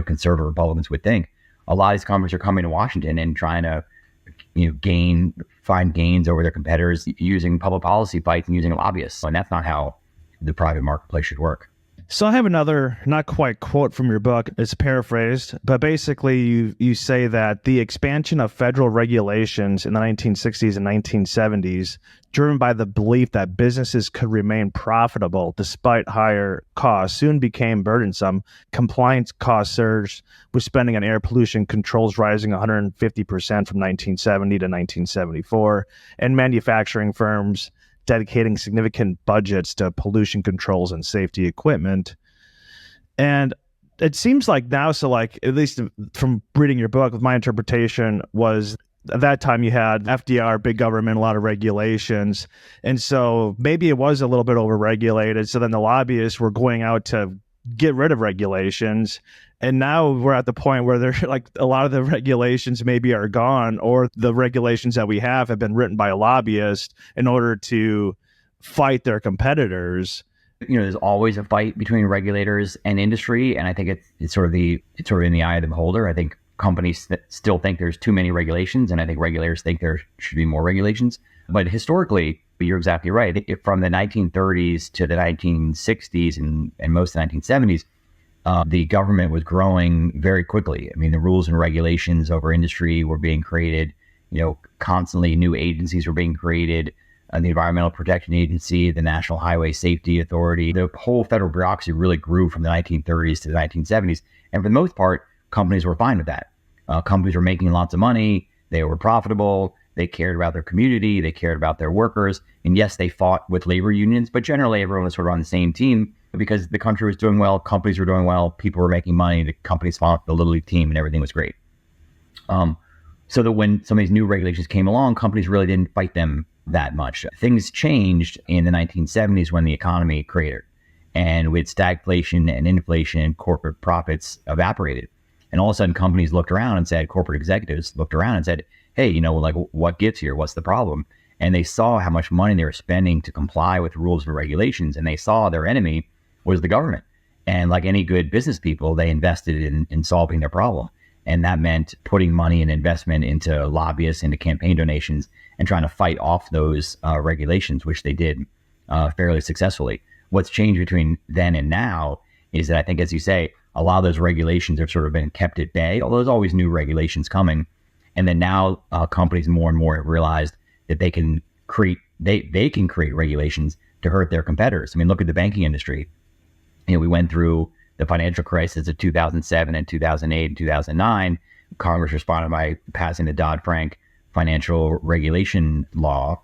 conservative Republicans would think, a lot of these companies are coming to Washington and trying to find gains over their competitors using public policy fights and using lobbyists. And that's not how the private marketplace should work. So I have another, not quite quote from your book, it's paraphrased, but basically you say that the expansion of federal regulations in the 1960s and 1970s, driven by the belief that businesses could remain profitable despite higher costs, soon became burdensome. Compliance costs surged, with spending on air pollution controls rising 150% from 1970 to 1974, and manufacturing firms dedicating significant budgets to pollution controls and safety equipment. And it seems like now, so like, at least from reading your book, with my interpretation was at that time you had FDR, big government, a lot of regulations. And so maybe it was a little bit overregulated. So then the lobbyists were going out to get rid of regulations. And now we're at the point where they're like, a lot of the regulations maybe are gone, or the regulations that we have been written by a lobbyist in order to fight their competitors. There's always a fight between regulators and industry, and I think it's sort of in the eye of the beholder. I think companies still think there's too many regulations, and I think regulators think there should be more regulations. But historically, you're exactly right. From the 1930s to the 1960s and most of the 1970s, the government was growing very quickly. I mean, the rules and regulations over industry were being created. Constantly new agencies were being created. The Environmental Protection Agency, the National Highway Safety Authority, the whole federal bureaucracy really grew from the 1930s to the 1970s. And for the most part, companies were fine with that. Companies were making lots of money. They were profitable. They cared about their community. They cared about their workers. And yes, they fought with labor unions, but generally everyone was sort of on the same team because the country was doing well, companies were doing well, people were making money, the companies fought the Little League team, and everything was great. So that when some of these new regulations came along, companies really didn't fight them that much. Things changed in the 1970s when the economy cratered, and with stagflation and inflation, corporate profits evaporated. And all of a sudden companies looked around and said, corporate executives looked around and said, hey, what gives here? What's the problem? And they saw how much money they were spending to comply with rules and regulations, and they saw their enemy was the government. And like any good business people, they invested in solving their problem. And that meant putting money and investment into lobbyists, into campaign donations, and trying to fight off those regulations, which they did fairly successfully. What's changed between then and now is that I think, as you say, a lot of those regulations have sort of been kept at bay, although there's always new regulations coming. And then now companies more and more have realized that they can create regulations to hurt their competitors. I mean, look at the banking industry. We went through the financial crisis of 2007 and 2008 and 2009. Congress responded by passing the Dodd-Frank financial regulation law.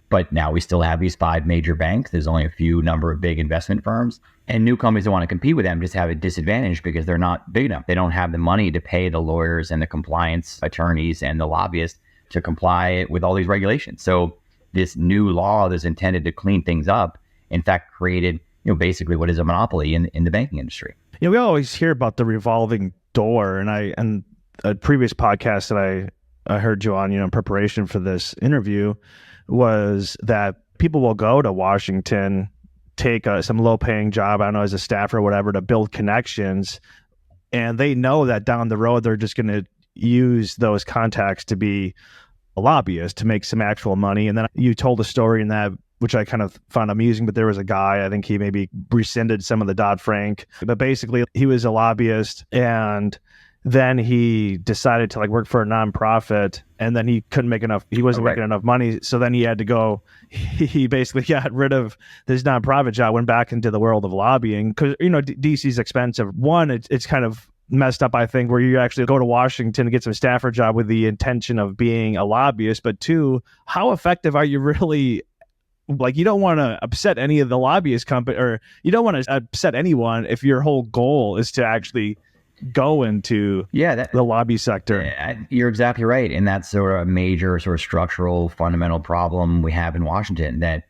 But now we still have these 5 major banks. There's only a few number of big investment firms. And new companies that want to compete with them just have a disadvantage because they're not big enough. They don't have the money to pay the lawyers and the compliance attorneys and the lobbyists to comply with all these regulations. So this new law that's intended to clean things up, in fact, created basically what is a monopoly in the banking industry. We always hear about the revolving door, and a previous podcast that I heard you on, in preparation for this interview, was that people will go to Washington, take some low-paying job, I don't know, as a staffer or whatever, to build connections, and they know that down the road they're just going to use those contacts to be a lobbyist to make some actual money. And then you told a story in that, which I kind of found amusing, but there was a guy, I think he maybe rescinded some of the Dodd-Frank, but basically he was a lobbyist and then he decided to like work for a nonprofit, and then he couldn't make enough. He wasn't making enough money, so then he had to go. He basically got rid of this nonprofit job, went back into the world of lobbying because DC's expensive. One, it's kind of messed up, I think, where you actually go to Washington to get some staffer job with the intention of being a lobbyist. But two, how effective are you really? Like, you don't want to upset any of the lobbyist company, or you don't want to upset anyone if your whole goal is to actually go into the lobby sector. You're exactly right. And that's sort of a major sort of structural fundamental problem we have in Washington, that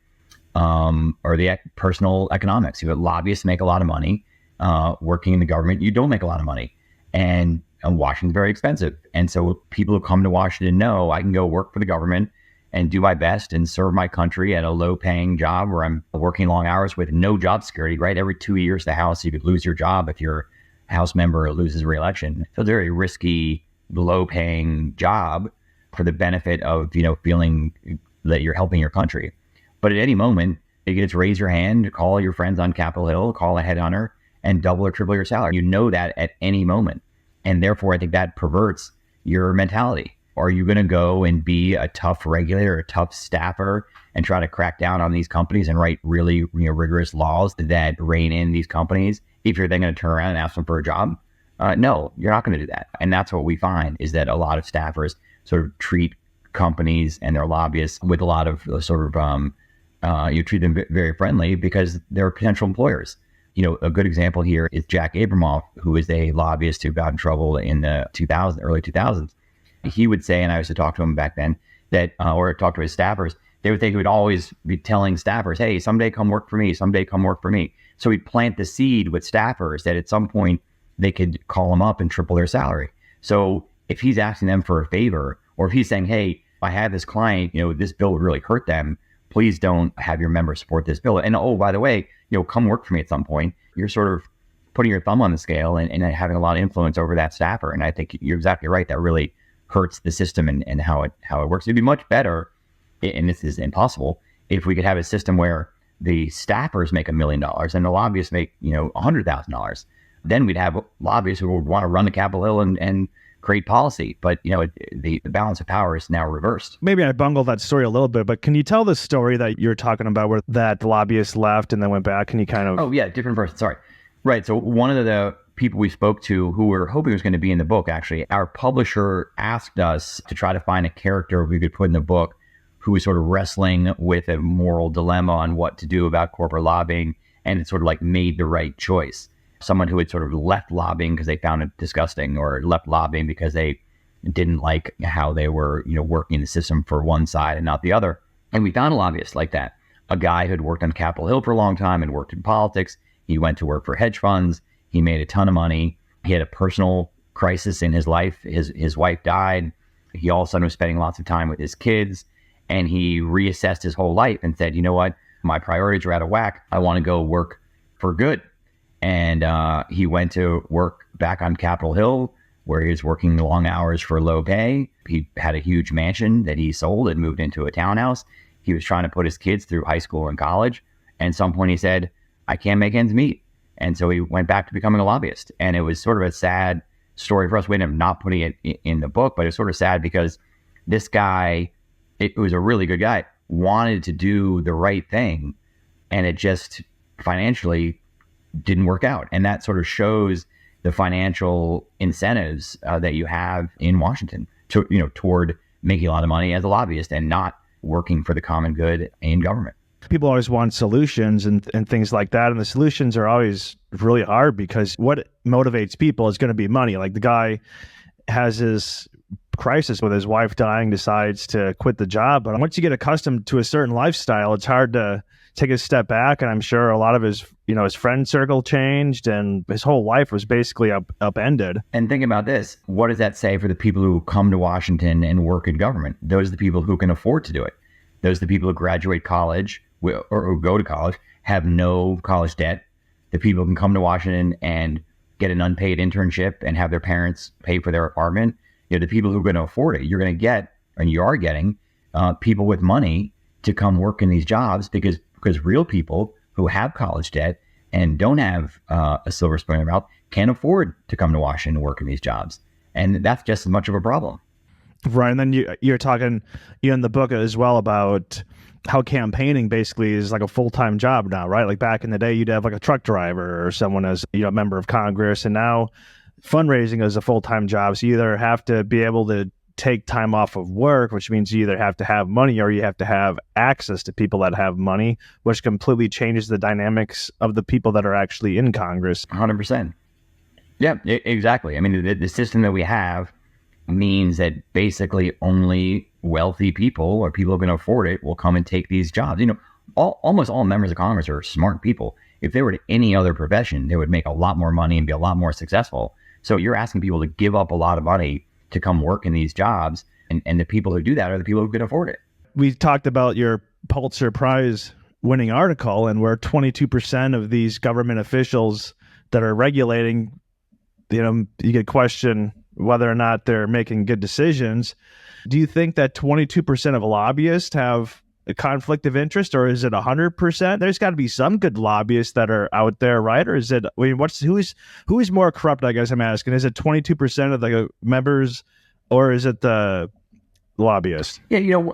or the personal economics. Lobbyists make a lot of money. Working in the government, you don't make a lot of money. And Washington's very expensive. And so people who come to Washington know I can go work for the government and do my best and serve my country at a low-paying job where I'm working long hours with no job security, right? Every 2 years, the House, you could lose your job if your House member loses re-election. So it's a very risky, low-paying job for the benefit of, feeling that you're helping your country. But at any moment, you get to raise your hand, call your friends on Capitol Hill, call a headhunter, and double or triple your salary. You know that at any moment. And therefore, I think that perverts your mentality. Are you going to go and be a tough regulator, a tough staffer, and try to crack down on these companies and write really rigorous laws that rein in these companies if you're then going to turn around and ask them for a job? No, you're not going to do that. And that's what we find, is that a lot of staffers sort of treat companies and their lobbyists with a lot of sort of, you treat them very friendly because they're potential employers. A good example here is Jack Abramoff, who is a lobbyist who got in trouble in the early 2000s. He would say, and I used to talk to him back then, that, or talk to his staffers, they would think he would always be telling staffers, hey, someday come work for me, someday come work for me. So he'd plant the seed with staffers that at some point they could call him up and triple their salary. So if he's asking them for a favor, or if he's saying, hey, I have this client, this bill would really hurt them, please don't have your members support this bill. And oh, by the way, come work for me at some point. You're sort of putting your thumb on the scale and having a lot of influence over that staffer. And I think you're exactly right. That really hurts the system and how it works. It'd be much better, and this is impossible, if we could have a system where the staffers make $1 million and the lobbyists make $100,000. Then we'd have lobbyists who would want to run the Capitol Hill and create policy. But the balance of power is now reversed. Maybe I bungled that story a little bit, but can you tell the story that you're talking about, where that lobbyist left and then went back? Can you kind of? Oh yeah, different version. Sorry. Right. So one of the people we spoke to who were hoping was going to be in the book, actually, our publisher asked us to try to find a character we could put in the book who was sort of wrestling with a moral dilemma on what to do about corporate lobbying, and it sort of like made the right choice. Someone who had sort of left lobbying because they found it disgusting, or left lobbying because they didn't like how they were, working in the system for one side and not the other. And we found a lobbyist like that, a guy who had worked on Capitol Hill for a long time and worked in politics. He went to work for hedge funds. He made a ton of money. He had a personal crisis in his life. His wife died. He all of a sudden was spending lots of time with his kids, and he reassessed his whole life and said, you know what, my priorities are out of whack. I want to go work for good. And he went to work back on Capitol Hill, where he was working long hours for low pay. He had a huge mansion that he sold and moved into a townhouse. He was trying to put his kids through high school and college. And at some point he said, I can't make ends meet. And so he went back to becoming a lobbyist. And it was sort of a sad story for us. We ended up not putting it in the book, but it's sort of sad because this guy, it was a really good guy, wanted to do the right thing, and it just financially didn't work out. And that sort of shows the financial incentives that you have in Washington to, toward making a lot of money as a lobbyist and not working for the common good in government. People always want solutions and things like that. And the solutions are always really hard because what motivates people is going to be money. Like the guy has his crisis with his wife dying, decides to quit the job. But once you get accustomed to a certain lifestyle, it's hard to take a step back. And I'm sure a lot of his friend circle changed, and his whole life was basically upended. And think about this. What does that say for the people who come to Washington and work in government? Those are the people who can afford to do it. Those are the people who graduate college or who go to college, have no college debt. The people who can come to Washington and get an unpaid internship and have their parents pay for their apartment. The people who are going to afford it, you're going to get, and you are getting, people with money to come work in these jobs because real people who have college debt and don't have a silver spoon in their mouth can't afford to come to Washington and work in these jobs. And that's just as much of a problem. Right. And then you're talking in the book as well about how campaigning basically is like a full-time job now, right? Like back in the day, you'd have like a truck driver or someone as a member of Congress, and now fundraising is a full-time job. So you either have to be able to take time off of work, which means you either have to have money or you have to have access to people that have money, which completely changes the dynamics of the people that are actually in Congress. 100%. Yeah, exactly. I mean, the system that we have means that basically only wealthy people or people who can afford it will come and take these jobs. Almost all members of Congress are smart people. If they were to any other profession, they would make a lot more money and be a lot more successful. So you're asking people to give up a lot of money to come work in these jobs. And the people who do that are the people who can afford it. We talked about your Pulitzer Prize winning article, and where 22% of these government officials that are regulating, you could question whether or not they're making good decisions. Do you think that 22% of lobbyists have a conflict of interest, or is it 100%? There's got to be some good lobbyists that are out there, right? Or is it, who is more corrupt, I guess I'm asking? Is it 22% of the members, or is it the lobbyists? Yeah, to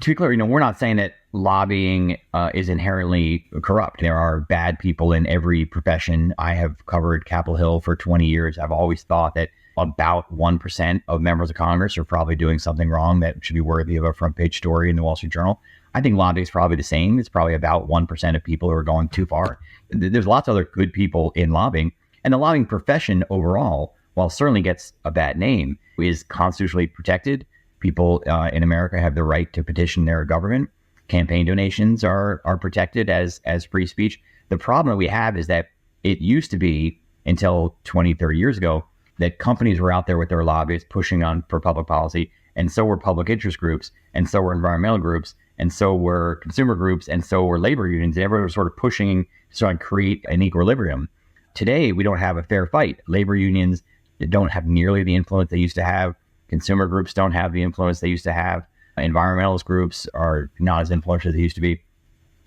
be clear, we're not saying that lobbying is inherently corrupt. There are bad people in every profession. I have covered Capitol Hill for 20 years. I've always thought that about 1% of members of Congress are probably doing something wrong that should be worthy of a front page story in the Wall Street Journal. I think lobbying is probably the same. It's probably about 1% of people who are going too far. There's lots of other good people in lobbying, and the lobbying profession overall, while certainly gets a bad name, is constitutionally protected. People in America have the right to petition their government. Campaign donations are protected as free speech. The problem that we have is that it used to be, until 20, 30 years ago, that companies were out there with their lobbyists pushing on for public policy, and so were public interest groups, and so were environmental groups, and so were consumer groups, and so were labor unions. Everyone was sort of pushing to try and create an equilibrium. Today, we don't have a fair fight. Labor unions don't have nearly the influence they used to have. Consumer groups don't have the influence they used to have. Environmentalist groups are not as influential as they used to be.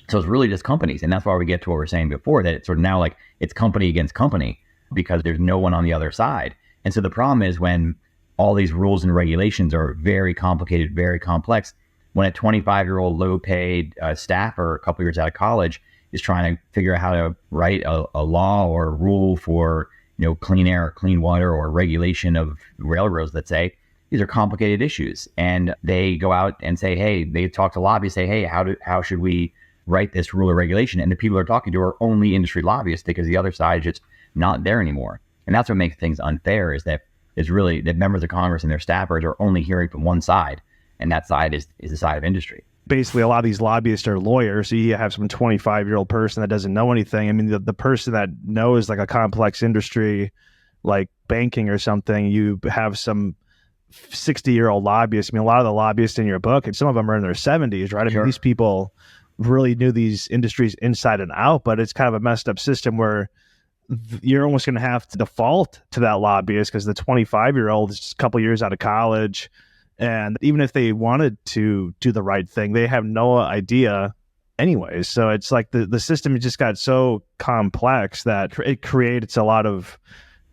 So it's really just companies. And that's why we get to what we were saying before, that it's sort of now like it's company against company, because there's no one on the other side. And so the problem is when all these rules and regulations are very complicated, very complex, when a 25-year-old low-paid staffer a couple years out of college is trying to figure out how to write a law or a rule for clean air or clean water or regulation of railroads, let's say, these are complicated issues. And they go out and say, hey, they talk to lobbyists, say, hey, how should we write this rule or regulation? And the people they're talking to are only industry lobbyists, because the other side is just not there anymore. And that's what makes things unfair, is that members of Congress and their staffers are only hearing from one side, and that side is the side of industry. Basically, a lot of these lobbyists are lawyers. So you have some 25-year-old person that doesn't know anything. I mean, the person that knows like a complex industry like banking or something, you have some 60-year-old lobbyists. I mean, a lot of the lobbyists in your book, and some of them are in their 70s, right? I mean, these people really knew these industries inside and out, but it's kind of a messed up system where you're almost going to have to default to that lobbyist, because the 25-year-old is just a couple years out of college. And even if they wanted to do the right thing, they have no idea anyways. So it's like the system just got so complex that it creates a lot of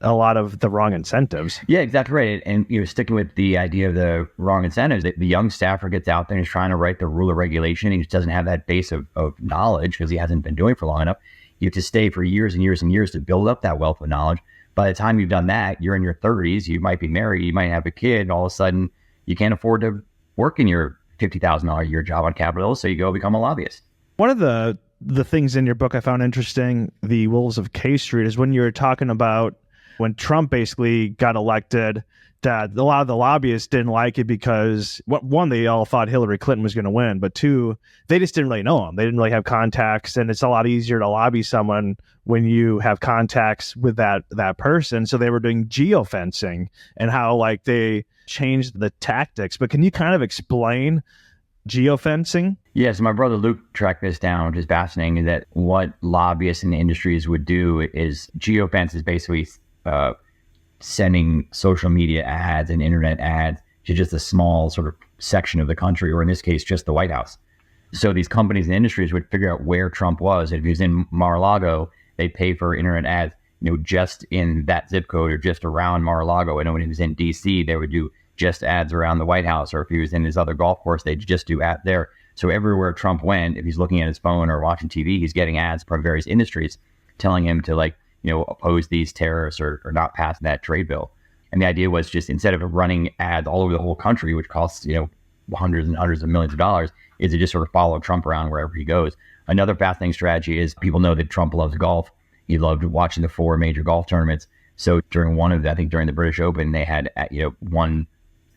the wrong incentives. Yeah, exactly right. And sticking with the idea of the wrong incentives, the young staffer gets out there and he's trying to write the rule of regulation. He just doesn't have that base of knowledge, because he hasn't been doing it for long enough. You have to stay for years and years and years to build up that wealth of knowledge. By the time you've done that, you're in your 30s, you might be married, you might have a kid, and all of a sudden you can't afford to work in your $50,000 a year job on Capitol Hill, so you go become a lobbyist. One of the things in your book I found interesting, the Wolves of K Street, is when you were talking about when Trump basically got elected, that a lot of the lobbyists didn't like it because, one, they all thought Hillary Clinton was going to win, but two, they just didn't really know him. They didn't really have contacts, and it's a lot easier to lobby someone when you have contacts with that person. So they were doing geofencing, and how like they changed the tactics. But can you kind of explain geofencing? Yes, my brother Luke tracked this down, which is fascinating, that what lobbyists in the industries would do is geofence is basically sending social media ads and internet ads to just a small sort of section of the country, or in this case, just the White House. So these companies and industries would figure out where Trump was. If he was in Mar-a-Lago They pay for internet ads, just in that zip code or just around Mar-a-Lago. I know when he was in DC, they would do just ads around the White House, or if he was in his other golf course, they'd just do ads there. So everywhere Trump went, if he's looking at his phone or watching TV, he's getting ads from various industries telling him to oppose these tariffs or not pass that trade bill. And the idea was just, instead of running ads all over the whole country, which costs, hundreds and hundreds of millions of dollars, is to just sort of follow Trump around wherever he goes. Another fascinating strategy is, people know that Trump loves golf. He loved watching the 4 major golf tournaments. So during during the British Open, they had, one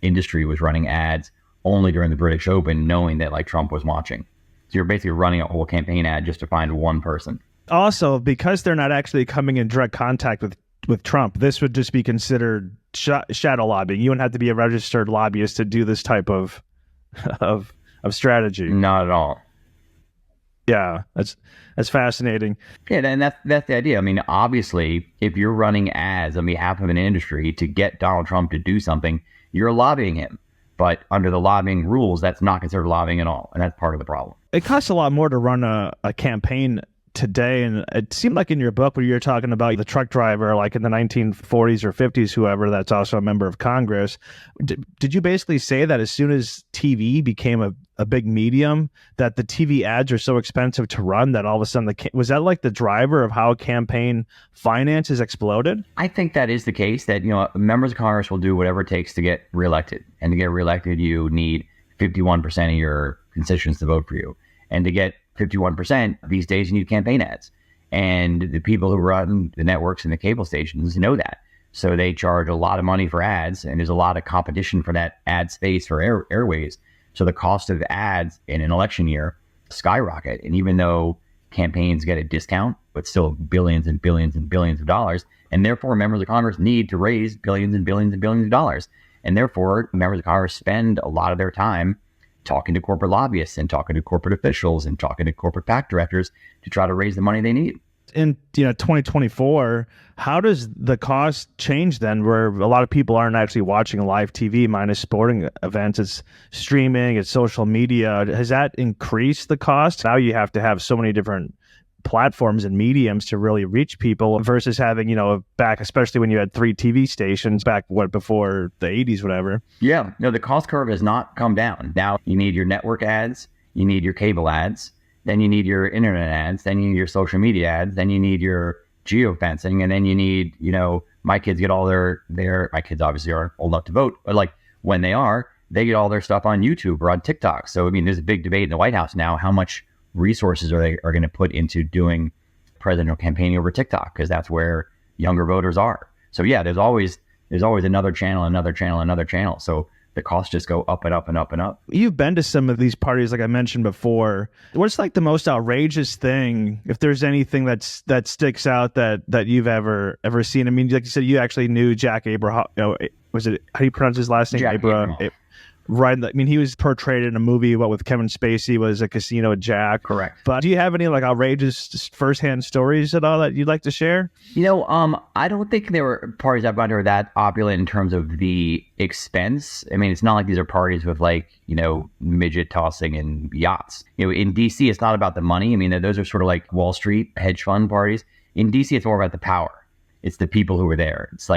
industry was running ads only during the British Open, knowing that Trump was watching. So you're basically running a whole campaign ad just to find one person. Also, because they're not actually coming in direct contact with Trump, this would just be considered shadow lobbying. You wouldn't have to be a registered lobbyist to do this type of strategy. Not at all. Yeah, that's fascinating. Yeah, and that's the idea. I mean, obviously, if you're running ads on behalf of an industry to get Donald Trump to do something, you're lobbying him. But under the lobbying rules, that's not considered lobbying at all, and that's part of the problem. It costs a lot more to run a campaign today, and it seemed like in your book where you're talking about the truck driver, like in the 1940s or 50s, whoever that's also a member of Congress. Did you basically say that as soon as TV became a big medium, that the TV ads are so expensive to run that all of a sudden was that like the driver of how campaign finances exploded? I think that is the case, that members of Congress will do whatever it takes to get reelected, and to get reelected you need 51% of your constituents to vote for you, and to get 51% these days you need campaign ads. And the people who run the networks and the cable stations know that. So they charge a lot of money for ads, and there's a lot of competition for that ad space for airways. So the cost of ads in an election year skyrocket. And even though campaigns get a discount, but still billions and billions and billions of dollars, and therefore members of Congress need to raise billions and billions and billions of dollars. And therefore members of Congress spend a lot of their time talking to corporate lobbyists and talking to corporate officials and talking to corporate PAC directors to try to raise the money they need. In 2024, how does the cost change then, where a lot of people aren't actually watching live TV minus sporting events? It's streaming, it's social media. Has that increased the cost? Now you have to have so many different platforms and mediums to really reach people versus having, back, especially when you had 3 TV stations back, before the 80s, whatever. Yeah, no, the cost curve has not come down. Now you need your network ads, you need your cable ads, then you need your internet ads, then you need your social media ads, then you need your geofencing, and then you need, my kids get all my kids obviously aren't old enough to vote, but when they are, they get all their stuff on YouTube or on TikTok. So, I mean, there's a big debate in the White House now, how much resources are going to put into doing presidential campaigning over TikTok, because that's where younger voters are. So yeah, there's always another channel, another channel, another channel. So the costs just go up and up and up and up. You've been to some of these parties, like I mentioned before. What's the most outrageous thing, if there's anything that sticks out that you've ever seen? I mean, like you said, you actually knew Jack Abraham. Was it, how do you pronounce his last name? Abraham. Right. I mean, he was portrayed in a movie, with Kevin Spacey, was a Casino Jack. Correct. But do you have any outrageous firsthand stories at all that you'd like to share? I don't think there were parties I've gone to are that opulent in terms of the expense. I mean, it's not like these are parties with midget tossing and yachts. In DC, it's not about the money. I mean, those are sort of like Wall Street hedge fund parties. In DC, it's more about the power. It's the people who are there. It's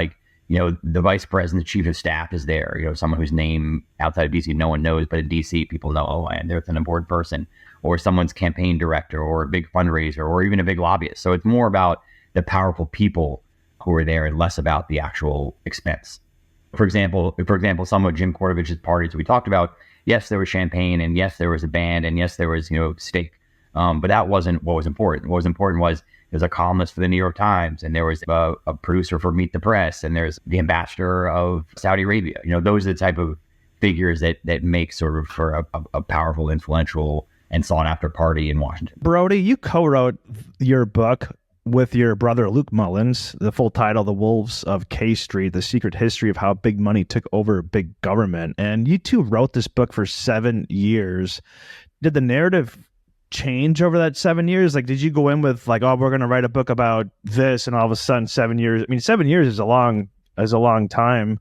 the vice president, the chief of staff is there, someone whose name outside of DC no one knows, but in DC people know, and there's an important person, or someone's campaign director, or a big fundraiser, or even a big lobbyist. So it's more about the powerful people who are there and less about the actual expense. For example, some of Jim Kordovich's parties that we talked about, yes, there was champagne, and yes, there was a band, and yes, there was, steak. But that wasn't what was important. What was important was there's a columnist for the New York Times, and there was a producer for Meet the Press, and there's the ambassador of Saudi Arabia. Those are the type of figures that make sort of for a powerful, influential, and sought after party in Washington. Brody, you co-wrote your book with your brother Luke Mullins, the full title, The Wolves of K Street, The Secret History of How Big Money Took Over Big Government. And you two wrote this book for 7 years. Did the narrative change over that 7 years? Did you go in with we're going to write a book about this, and all of a sudden 7 years? I mean, 7 years is a long time.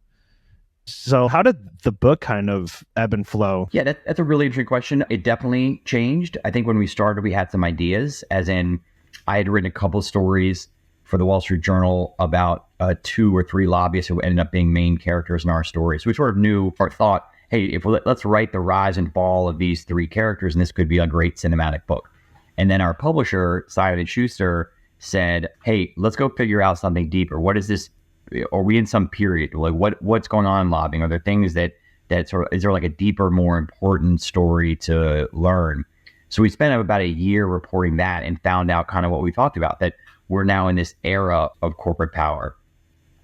So how did the book kind of ebb and flow? Yeah, that's a really interesting question. It definitely changed. I think when we started, we had some ideas, as in, I had written a couple of stories for the Wall Street Journal about 2 or 3 lobbyists who ended up being main characters in our stories. We sort of knew or thought, hey, let's write the rise and fall of these 3 characters, and this could be a great cinematic book. And then our publisher, Simon & Schuster, said, hey, let's go figure out something deeper. What is this? Are we in some period? Like what's going on in lobbying? Are there things that sort of, is there like a deeper, more important story to learn? So we spent about a year reporting that and found out kind of what we talked about, that we're now in this era of corporate power.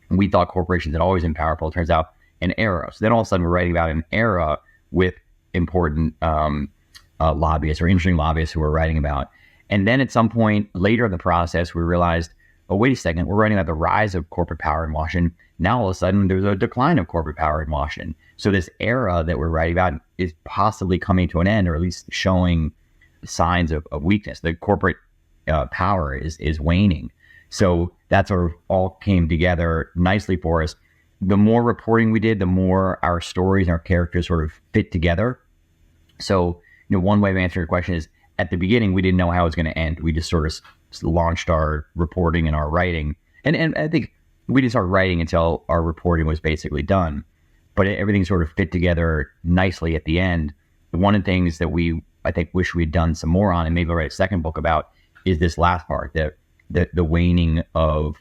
We thought corporations had always been powerful. It turns out an era. So then all of a sudden we're writing about an era with important lobbyists or interesting lobbyists who we're writing about. And then at some point later in the process, we realized, oh, wait a second, we're writing about the rise of corporate power in Washington. Now all of a sudden there's a decline of corporate power in Washington. So this era that we're writing about is possibly coming to an end, or at least showing signs of weakness. The corporate power is waning. So that sort of all came together nicely for us. The more reporting we did, the more our stories and our characters sort of fit together. So, one way of answering your question is, at the beginning, we didn't know how it was going to end. We just sort of launched our reporting and our writing. And I think we didn't start writing until our reporting was basically done. But everything sort of fit together nicely at the end. One of the things that I think wish we'd done some more on, and maybe I'll write a second book about, is this last part, the waning of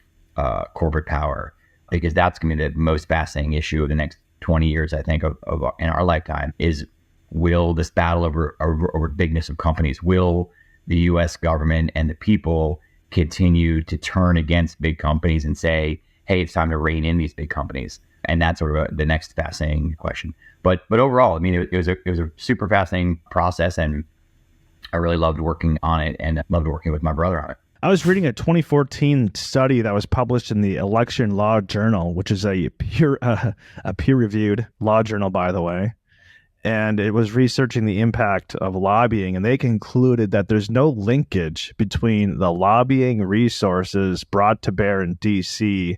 corporate power, because that's going to be the most fascinating issue of the next 20 years, I think, of in our lifetime, is will this battle over bigness of companies, will the U.S. government and the people continue to turn against big companies and say, hey, it's time to rein in these big companies? And that's sort of the next fascinating question. But overall, I mean, it was a super fascinating process, and I really loved working on it and loved working with my brother on it. I was reading a 2014 study that was published in the Election Law Journal, which is a peer-reviewed law journal, by the way. And it was researching the impact of lobbying, and they concluded that there's no linkage between the lobbying resources brought to bear in DC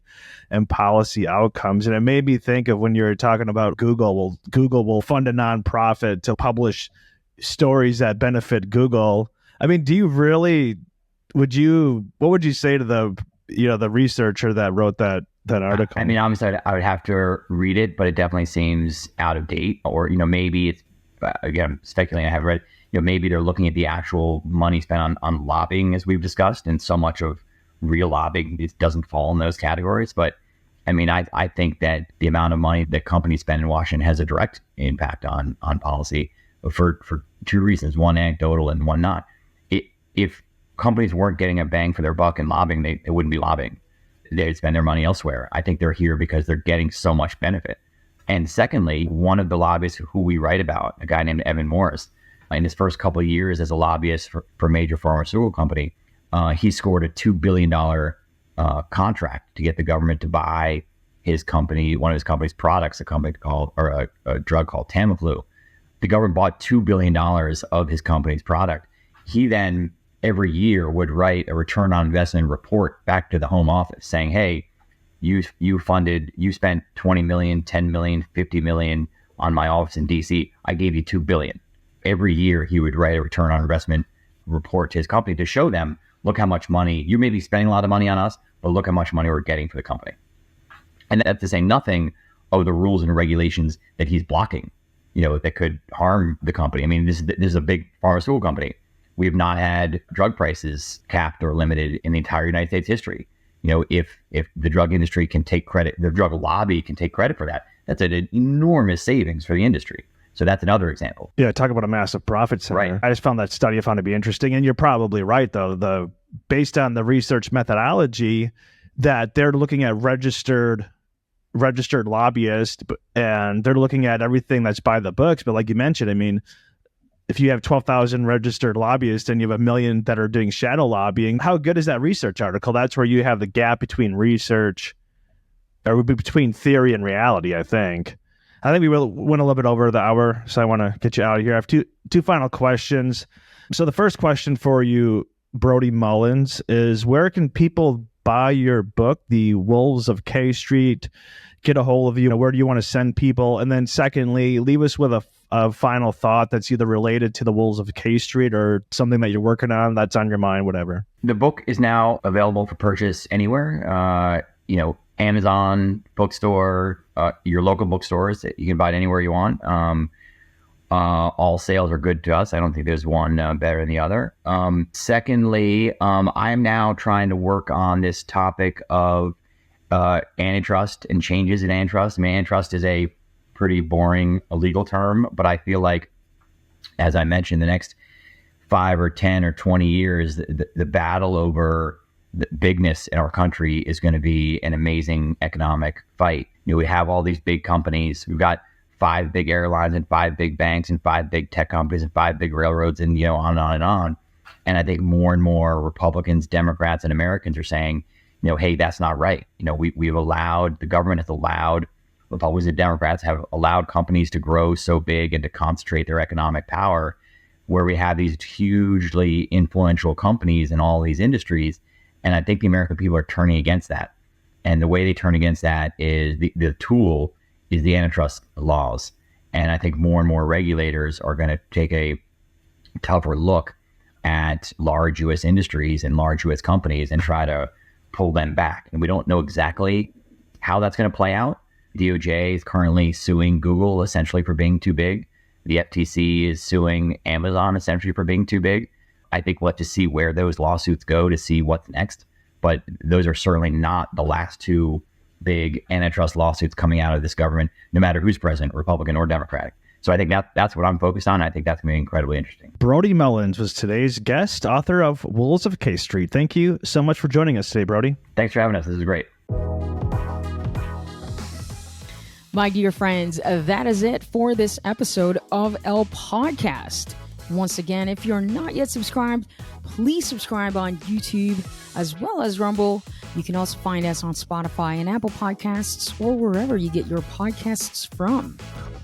and policy outcomes. And it made me think of when you're talking about Google. Well, Google will fund a nonprofit to publish stories that benefit Google. I mean, do you really? What would you say to the researcher that wrote that article? I mean, obviously, I would have to read it, but it definitely seems out of date. Or maybe it's, again, I'm speculating. I haven't read it. Maybe they're looking at the actual money spent on lobbying, as we've discussed, and so much of real lobbying doesn't fall in those categories. But I mean, I think that the amount of money that companies spend in Washington has a direct impact on policy for 2 reasons: one anecdotal and one not. If companies weren't getting a bang for their buck in lobbying, they wouldn't be lobbying. They'd spend their money elsewhere. I think they're here because they're getting so much benefit. And secondly, one of the lobbyists who we write about, a guy named Evan Morris, in his first couple of years as a lobbyist for a major pharmaceutical company, he scored a $2 billion contract to get the government to buy his company, one of his company's products, a drug called Tamiflu. The government bought $2 billion of his company's product. He then every year would write a return on investment report back to the home office saying, hey, you spent 20 million, 10 million, 50 million on my office in DC. I gave you 2 billion. Every year he would write a return on investment report to his company to show them, look how much money, you may be spending a lot of money on us, but look how much money we're getting for the company. And that's to say nothing of the rules and regulations that he's blocking, that could harm the company. I mean, this is a big pharmaceutical company. We have not had drug prices capped or limited in the entire United States history. If the drug industry can take credit, the drug lobby can take credit for that, that's an enormous savings for the industry. So that's another example. Yeah, talk about a massive profit center. Right. I just found that study to be interesting. And you're probably right, though. Based on the research methodology, that they're looking at registered lobbyists, and they're looking at everything that's by the books. But like you mentioned, I mean, if you have 12,000 registered lobbyists and you have 1 million that are doing shadow lobbying, how good is that research article? That's where you have the gap between research, or between theory and reality, I think. I think we went a little bit over the hour, so I want to get you out of here. I have two final questions. So the first question for you, Brody Mullins, is where can people buy your book, The Wolves of K Street, get a hold of you? Where do you want to send people? And then secondly, leave us with a final thought that's either related to The Wolves of K Street or something that you're working on that's on your mind, whatever. The book is now available for purchase anywhere. Amazon, bookstore, your local bookstores. You can buy it anywhere you want. All sales are good to us. I don't think there's one better than the other. Secondly, I'm now trying to work on this topic of antitrust and changes in antitrust. I mean, antitrust is a pretty boring legal term, but I feel like, as I mentioned, the next 5 or 10 or 20 years, the battle over the bigness in our country is going to be an amazing economic fight. We have all these big companies. We've got 5 big airlines and 5 big banks and 5 big tech companies and 5 big railroads and, on and on and on. And I think more and more Republicans, Democrats, and Americans are saying, hey, that's not right. We've allowed, the government has allowed, Republicans and Democrats have allowed companies to grow so big and to concentrate their economic power, where we have these hugely influential companies in all these industries. And I think the American people are turning against that. And the way they turn against that is the tool is the antitrust laws. And I think more and more regulators are going to take a tougher look at large U.S. industries and large U.S. companies and try to pull them back. And we don't know exactly how that's going to play out. DOJ is currently suing Google essentially for being too big. The FTC is suing Amazon essentially for being too big. I think we'll have to see where those lawsuits go to see what's next. But those are certainly not the last 2 big antitrust lawsuits coming out of this government, no matter who's president, Republican or Democratic. So I think that's what I'm focused on. I think that's going to be incredibly interesting. Brody Mullins was today's guest, author of Wolves of K Street. Thank you so much for joining us today, Brody. Thanks for having us. This is great. My dear friends, that is it for this episode of El Podcast. Once again, if you're not yet subscribed, please subscribe on YouTube as well as Rumble. You can also find us on Spotify and Apple Podcasts or wherever you get your podcasts from.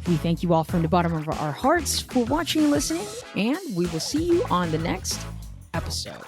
We thank you all from the bottom of our hearts for watching and listening, and we will see you on the next episode.